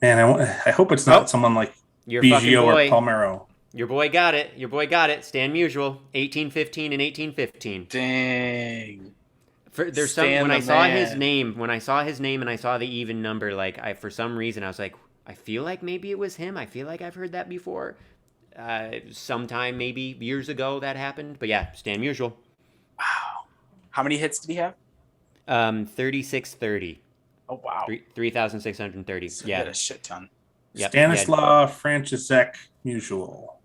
Man, I hope it's not someone like Your fucking Biggio or boy. Palmero. Your boy got it. Your boy got it. Stan Musial, 1815 and 1815. Dang. There's Stan some when the I saw man. his name and I saw the even number, like for some reason I was like, I feel like maybe it was him. I feel like I've heard that before. Sometime maybe years ago that happened. But yeah, Stan Musial. Wow. How many hits did he have? 3630. Oh wow. 3,630. So he Yeah. had a shit ton. Yep. Stanislav Francisek Mutual.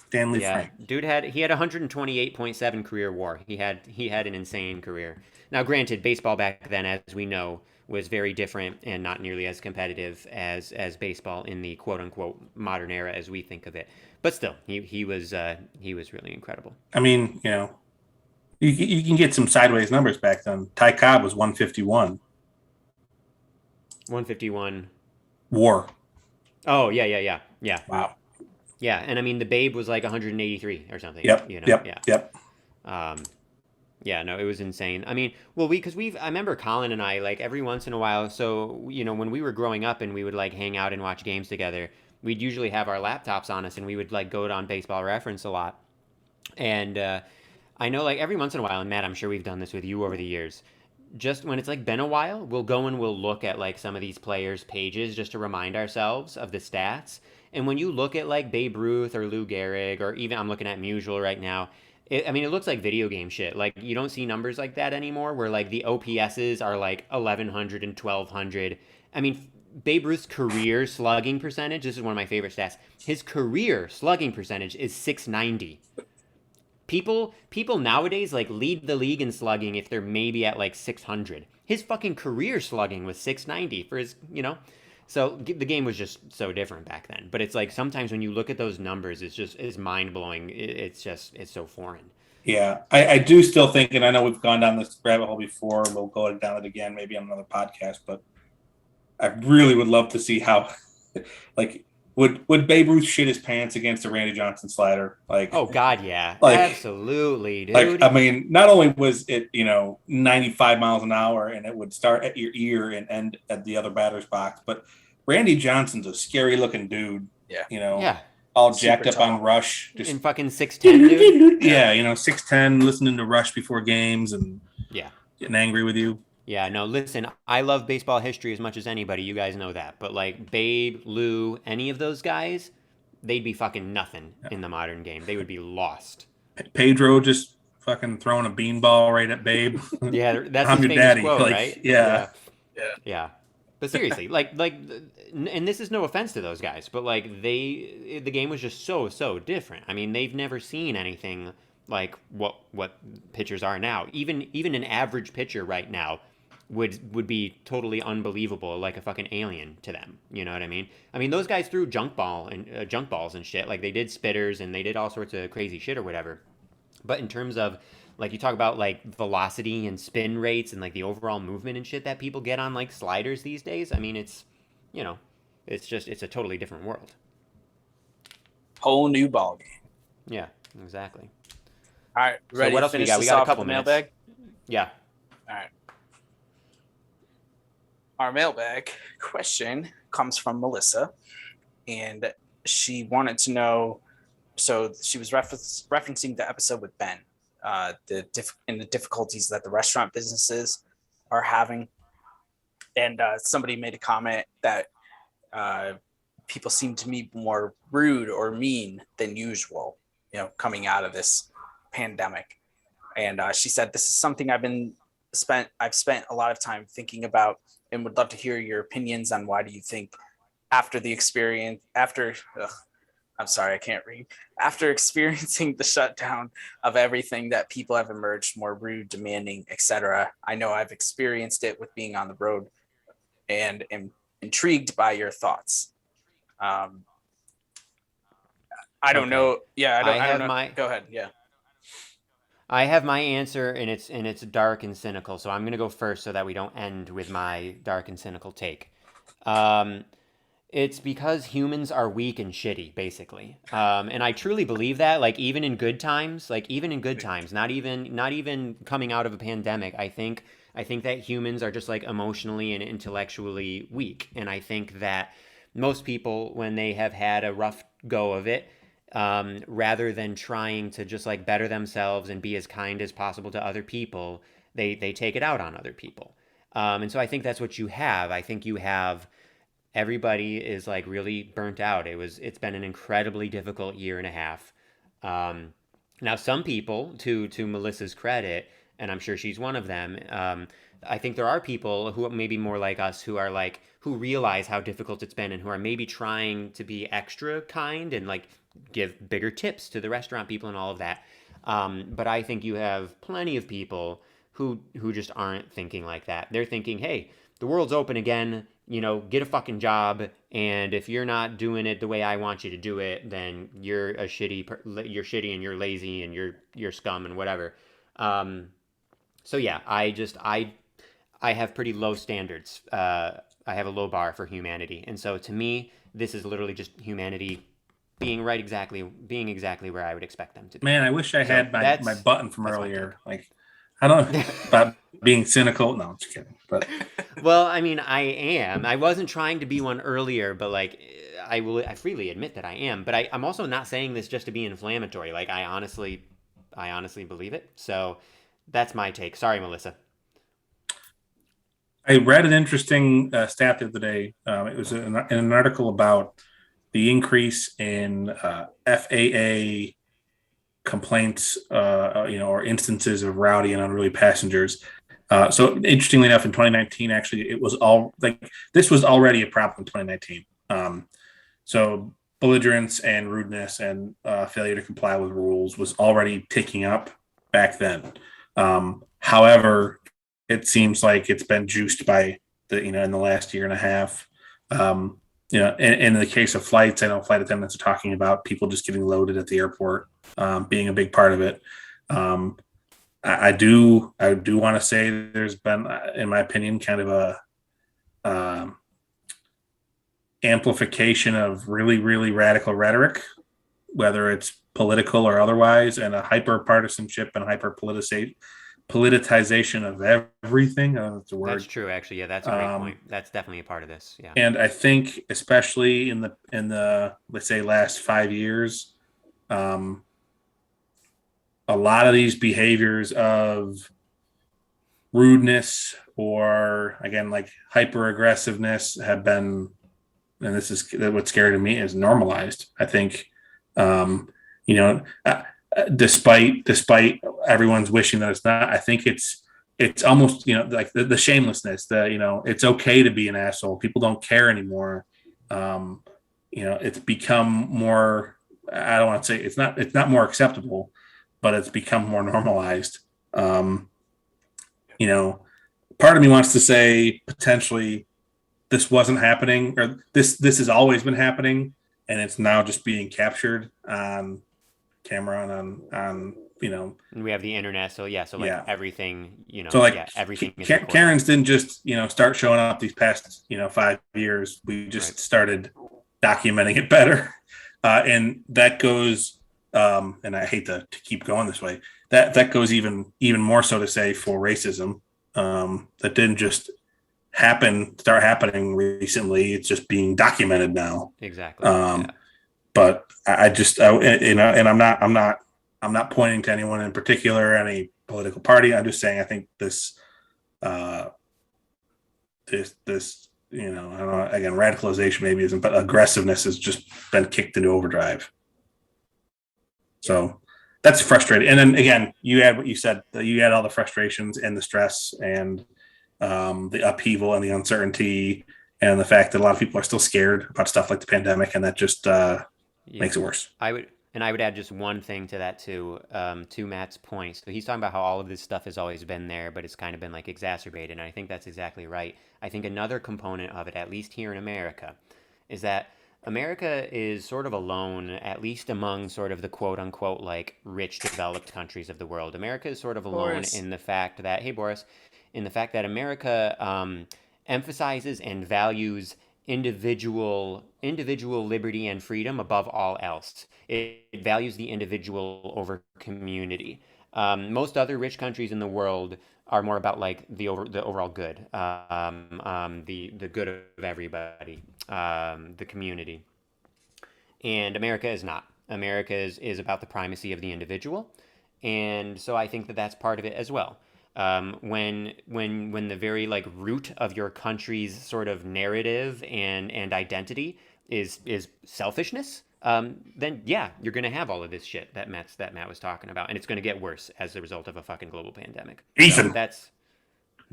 Stanley Frank. Dude had 128.7 career WAR. He had an insane career. Now, granted, baseball back then, as we know, was very different and not nearly as competitive as baseball in the quote unquote modern era as we think of it. But still, he was really incredible. I mean, you can get some sideways numbers back then. Ty Cobb was 151. 151. WAR. Oh yeah. Wow. Yeah, and I mean the Babe was like 183 or something. Yep. Yep. Yeah, no, it was insane. I mean, well, I remember Colin and I, like, every once in a while, so, when we were growing up and we would, like, hang out and watch games together, we'd usually have our laptops on us and we would, like, go on Baseball Reference a lot. And I know, like, every once in a while, and Matt, I'm sure we've done this with you over the years, just when it's, like, been a while, we'll go and we'll look at, like, some of these players' pages just to remind ourselves of the stats. And when you look at, like, Babe Ruth or Lou Gehrig, or even I'm looking at Musial right now, It looks like video game shit. Like, you don't see numbers like that anymore, where like the OPSs are like 1100 and 1200. I mean, Babe Ruth's career slugging percentage, this is one of my favorite stats. His career slugging percentage is 690. People nowadays like lead the league in slugging if they're maybe at like 600. His fucking career slugging was 690 for his, So the game was just so different back then. But it's like sometimes when you look at those numbers, it's mind blowing. It's so foreign. Yeah, I do still think, and I know we've gone down this rabbit hole before. We'll go down it again, maybe on another podcast. But I really would love to see how, like, would Babe Ruth shit his pants against a Randy Johnson slider? Like, oh God, yeah, like, absolutely, dude. Like, I mean, not only was it 95 miles an hour and it would start at your ear and end at the other batter's box, but Randy Johnson's a scary looking dude. Yeah. Yeah. All jacked up on Rush, just in fucking 6'10", dude. Yeah, 6'10", listening to Rush before games and getting angry with you. Yeah, no, listen, I love baseball history as much as anybody. You guys know that. But like Babe, Lou, any of those guys, they'd be fucking nothing in the modern game. They would be lost. Pedro just fucking throwing a beanball right at Babe. Yeah, that's I'm his your famous daddy. quote, Like, right? Yeah. But seriously, like, and this is no offense to those guys, but like the game was just so different. I mean, they've never seen anything like what pitchers are now. Even an average pitcher right now would be totally unbelievable, like a fucking alien to them. You know what I mean? I mean, those guys threw junk balls and shit. Like, they did spitters and they did all sorts of crazy shit or whatever. But in terms of, like, you talk about like velocity and spin rates and like the overall movement and shit that people get on like sliders these days, I mean, it's a totally different world. Whole new ball game. Yeah, exactly. All right, ready? So what else we got? We got a couple minutes. Mailbag. Yeah. All right. Our mailbag question comes from Melissa, and she wanted to know. So she was referencing the episode with Ben, the difficulties that the restaurant businesses are having, and somebody made a comment that people seem to be more rude or mean than usual, coming out of this pandemic. And she said, "This is something I've spent a lot of time thinking about, and would love to hear your opinions on why do you think after experiencing the shutdown of everything that people have emerged more rude, demanding, etc. I know I've experienced it with being on the road and am intrigued by your thoughts." I don't know. Yeah, I don't know. Go ahead. Yeah. I have my answer, and it's dark and cynical. So I'm gonna go first, so that we don't end with my dark and cynical take. It's because humans are weak and shitty, basically. And I truly believe that. Like, even in good times, not even coming out of a pandemic, I think that humans are just like emotionally and intellectually weak. And I think that most people, when they have had a rough go of it, rather than trying to just like better themselves and be as kind as possible to other people, they take it out on other people. And so I think that's what you have. I think you have everybody is like really burnt out. It's been an incredibly difficult year and a half. Now some people, to Melissa's credit, and I'm sure she's one of them, I think there are people who may be more like us who realize how difficult it's been and who are maybe trying to be extra kind and like give bigger tips to the restaurant people and all of that. But I think you have plenty of people who just aren't thinking like that. They're thinking, hey, the world's open again, get a fucking job. And if you're not doing it the way I want you to do it, then you're you're shitty and you're lazy and you're scum and whatever. So yeah, I have pretty low standards. I have a low bar for humanity. And so to me, this is literally just humanity being exactly where I would expect them to be. Man, I wish I had my button from earlier. Like, I don't know about being cynical. No, I'm just kidding. But well, I mean, I am. I wasn't trying to be one earlier, but like, I freely admit that I am. But I'm also not saying this just to be inflammatory. Like, I honestly believe it. So that's my take. Sorry, Melissa. I read an interesting stat the other day. It was an article about the increase in FAA complaints, or instances of rowdy and unruly passengers. So interestingly enough, in 2019, actually, it was all like this was already a problem in 2019. So belligerence and rudeness and failure to comply with rules was already ticking up back then. However, it seems like it's been juiced by in the last year and a half. In the case of flights, I know flight attendants are talking about people just getting loaded at the airport, being a big part of it. I do want to say there's been, in my opinion, kind of a amplification of really, really radical rhetoric, whether it's political or otherwise, and a hyper partisanship and hyper politicization of everything. That's the word. That's true, actually. Yeah, that's a great point. That's definitely a part of this. Yeah. And I think, especially in the let's say last 5 years, a lot of these behaviors of rudeness or, again, like hyper aggressiveness have been, and this is what's scary to me, is normalized. I think, despite everyone's wishing that it's not, I think it's almost, like the shamelessness, it's okay to be an asshole. People don't care anymore. It's become more, I don't want to say it's not more acceptable, but it's become more normalized. Part of me wants to say potentially this wasn't happening, or this has always been happening, and it's now just being captured on camera and on And we have the internet, so everything, So like, everything. Karen's didn't just start showing up these past 5 years. We just started documenting it better, and that goes. And I hate to keep going this way. That goes even more so to say for racism. That didn't just start happening recently. It's just being documented now. Exactly. But and I'm not pointing to anyone in particular, any political party. I'm just saying I think this I don't know, again, radicalization maybe isn't, but aggressiveness has just been kicked into overdrive. So that's frustrating. And then again, you add what you said, you add all the frustrations and the stress and the upheaval and the uncertainty and the fact that a lot of people are still scared about stuff like the pandemic, and that just makes it worse. I would add just one thing to that too, to Matt's point. So he's talking about how all of this stuff has always been there, but it's kind of been like exacerbated. And I think that's exactly right. I think another component of it, at least here in America, is that America is sort of alone, at least among sort of the quote unquote like rich developed countries of the world. America is sort of alone in the fact that, hey Boris, in the fact that America emphasizes and values individual liberty and freedom above all else. It values the individual over community. Most other rich countries in the world are more about like the overall good, the good of everybody, the community. And America is not. America is about the primacy of the individual, and so I think that that's part of it as well. When the very like root of your country's sort of narrative and identity is selfishness, then yeah, you're gonna have all of this shit that Matt was talking about, and it's gonna get worse as a result of a fucking global pandemic. Ethan, so that's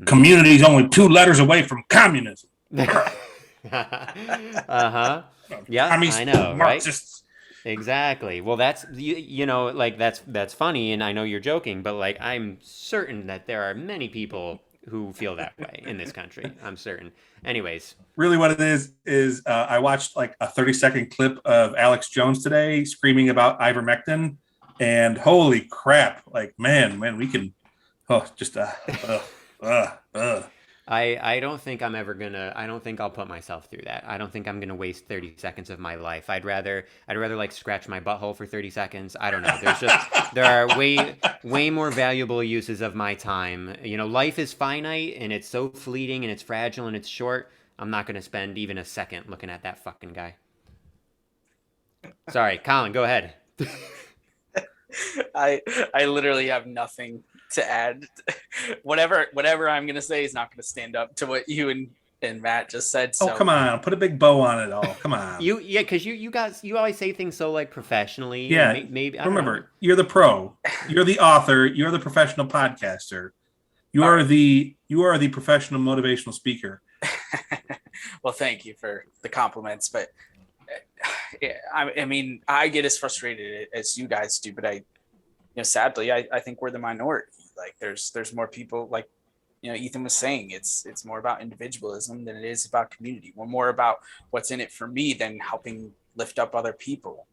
community's only 2 letters away from communism. Yeah, I know, Marxists. Right? Exactly. Well, that's that's funny, and I know you're joking, but like I'm certain that there are many people who feel that way in this country. I'm certain. Anyways, really, what it is I watched like a 30-second clip of Alex Jones today screaming about ivermectin, and holy crap! Like, man, we can. I don't think I'm ever gonna. I don't think I'll put myself through that. I don't think I'm gonna waste 30 seconds of my life. I'd rather like scratch my butthole for 30 seconds. I don't know. There are way more valuable uses of my time. Life is finite and it's so fleeting and it's fragile and it's short. I'm not gonna spend even a second looking at that fucking guy. Sorry, Colin, go ahead. I literally have nothing to add. Whatever I'm gonna say is not gonna stand up to what you and and Matt just said so. Oh, come on. Put a big bow on it all. Come on. Because you guys, you always say things so like professionally. Yeah. Maybe I don't know. Remember, you're the pro. You're the author. You're the professional podcaster. You are the professional motivational speaker. Well, thank you for the compliments, but yeah, I mean, I get as frustrated as you guys do, but sadly, I think we're the minority. Like, there's more people, like, Ethan was saying, it's more about individualism than it is about community. We're more about what's in it for me than helping lift up other people.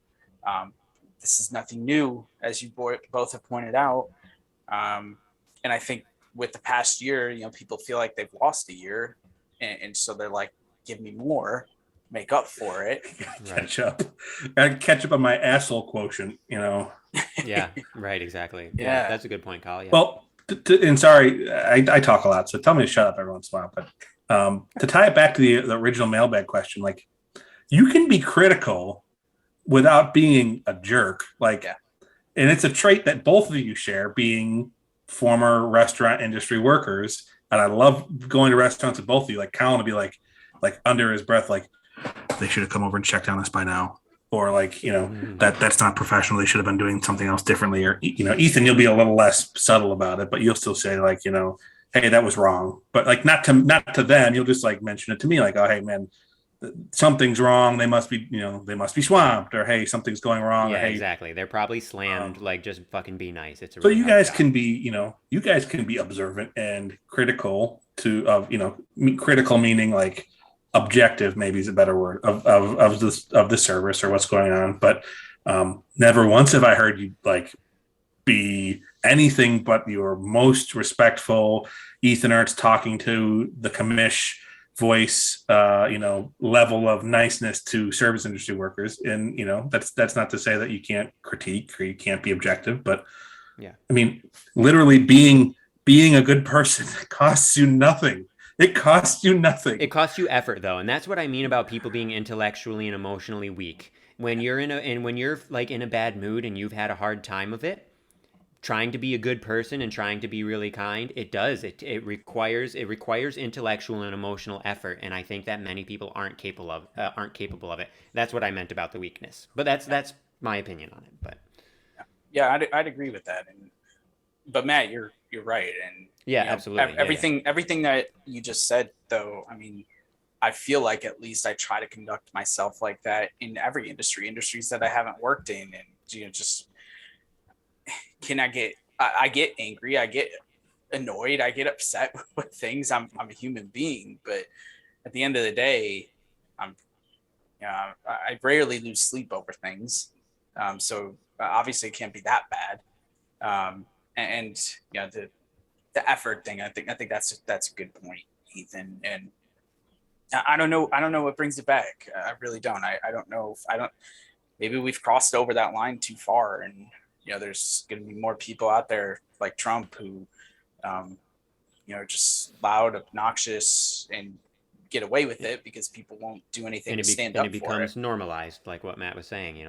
This is nothing new, as you both have pointed out. And I think with the past year, people feel like they've lost a year, and so they're like, give me more, make up for it. Catch up. Gotta catch up on my asshole quotient, Yeah, right, exactly. Yeah, that's a good point, Kyle. Yeah. Well, and sorry, I talk a lot, so tell me to shut up every once in a while. But to tie it back to the original mailbag question, like, you can be critical without being a jerk. Like, and it's a trait that both of you share, being former restaurant industry workers. And I love going to restaurants with both of you. Like, Colin will be like under his breath, like, they should have come over and checked on us by now. Or like, that's not professional. They should have been doing something else differently. Or, Ethan, you'll be a little less subtle about it, but you'll still say like, hey, that was wrong. But like, not to them, you'll just like mention it to me. Like, oh, hey man, something's wrong. They must be swamped, or, hey, something's going wrong. Yeah, or, hey, exactly. They're probly slammed. Like, just fucking be nice. It's a so really you guys job. can be, you guys can be observant and critical critical meaning like objective, maybe is a better word, of the service or what's going on. But never once have I heard you like be anything but your most respectful Ethan Ertz talking to the commish voice, level of niceness to service industry workers. And, that's not to say that you can't critique or you can't be objective, but yeah, I mean, literally being a good person costs you nothing. It costs you nothing. It costs you effort, though, and that's what I mean about people being intellectually and emotionally weak. When you're when you're like in a bad mood and you've had a hard time of it, trying to be a good person and trying to be really kind, it requires intellectual and emotional effort, and I think that many people aren't capable of it. That's what I meant about the weakness. But that's my opinion on it. But yeah, I'd agree with that. But Matt, you're right, and yeah, absolutely. Everything that you just said, though, I mean, I feel like at least I try to conduct myself like that in every industries that I haven't worked in, and just I get angry, I get annoyed, I get upset with things. I'm a human being, but at the end of the day, I rarely lose sleep over things, so obviously it can't be that bad. And the effort thing, I think that's a good point, Ethan. And I don't know what brings it back. I really don't. I don't know if maybe we've crossed over that line too far, and there's going to be more people out there like Trump who, just loud, obnoxious, and get away with it because people won't do anything to stand up for it. And it becomes normalized, like what Matt was saying.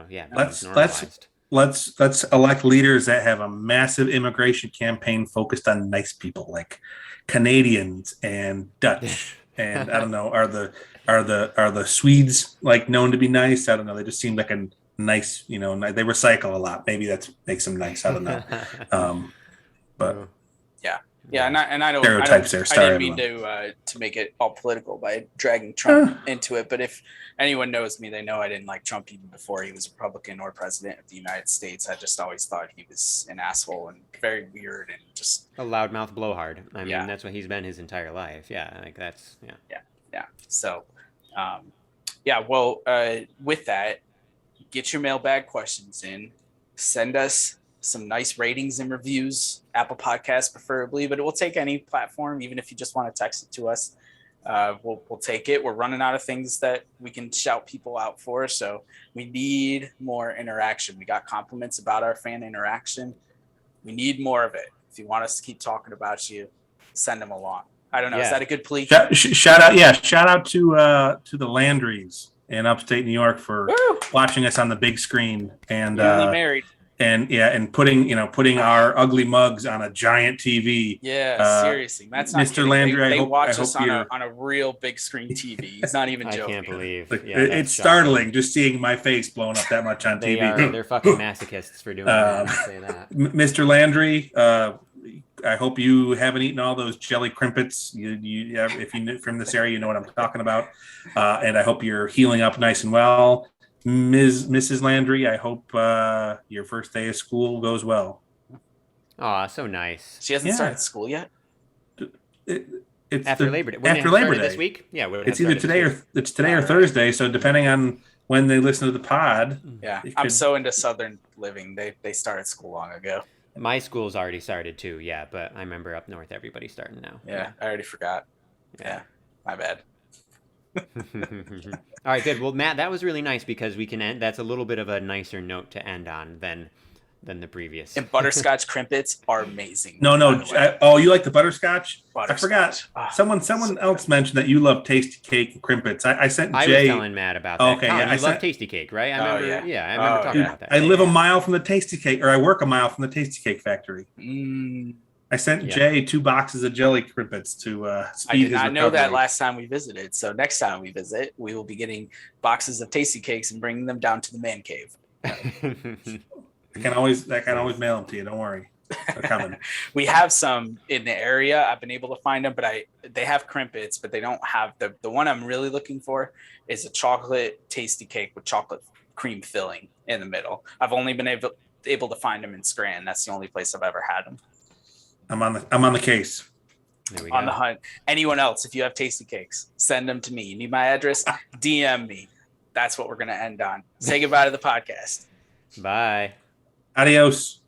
Let's elect leaders that have a massive immigration campaign focused on nice people, like Canadians and Dutch. And I don't know, are the Swedes like known to be nice? I don't know. They just seem like a nice, they recycle a lot. Maybe that makes them nice. I don't know. But yeah, and I don't stereotypes there. Sorry, I didn't mean to make it all political by dragging Trump into it. But if anyone knows me, they know I didn't like Trump even before he was Republican or president of the United States. I just always thought he was an asshole and very weird and just a loudmouth blowhard. I mean, that's what he's been his entire life. Yeah, like that's yeah. So, well, with that, get your mailbag questions in. Send us some nice ratings and reviews, Apple Podcasts preferably, but it will take any platform, even if you just want to text it to us. We'll take it. We're running out of things that we can shout people out for, so we need more interaction. We got compliments about our fan interaction. We need more of it. If you want us to keep talking about you, send them along. I don't know. Is that a good plea? Shout out to the Landrys in upstate New York for watching us on the big screen. And newly married. and putting our ugly mugs on a giant TV. Yeah, seriously, Matt's not Mr. kidding. Landry, They watch I us hope on a real big screen TV. He's not even I joking. can't believe. Like, Yeah, it's startling just seeing my face blown up that much on TV. They're fucking masochists for doing that. I'll say that. Mr. Landry, I hope you haven't eaten all those jelly crimpets. If you from this area, you know what I'm talking about. And I hope you're healing up nice and well. Mrs. Landry, I hope your first day of school goes well. Aw, so nice. She hasn't started school yet. It's After Labor Day. After Labor Day this week? Yeah, it's either today or Thursday. So depending on when they listen to the pod. Yeah, I'm so into Southern living. They started school long ago. My school's already started too, yeah, but I remember up north everybody's starting now. Yeah, I already forgot. Yeah, my bad. All right, good. Well, Matt, that was really nice because we can end. That's a little bit of a nicer note to end on than the previous. And butterscotch crimpets are amazing. No. You like the butterscotch? I forgot. Oh, Someone else mentioned that you love tasty cake and crimpets. I sent Jay. I was telling Matt about that. Okay, Colin, you love tasty cake, right? I remember. I remember talking about that. I live a mile from the tasty cake, or I work a mile from the tasty cake factory. I sent Jay 2 boxes of jelly crimpets to speed his recovery. I know that last time we visited. So next time we visit, we will be getting boxes of tasty cakes and bringing them down to the man cave. I can always mail them to you. Don't worry. They're coming. We have some in the area. I've been able to find them, but they have crimpets, but they don't have the one I'm really looking for is a chocolate tasty cake with chocolate cream filling in the middle. I've only been able to find them in Scranton. That's the only place I've ever had them. I'm on the case. There we On go. the hunt. Anyone else, if you have tasty cakes, send them to me. You need my address? DM me. That's what we're going to end on. Say goodbye to the podcast. Bye. Adios.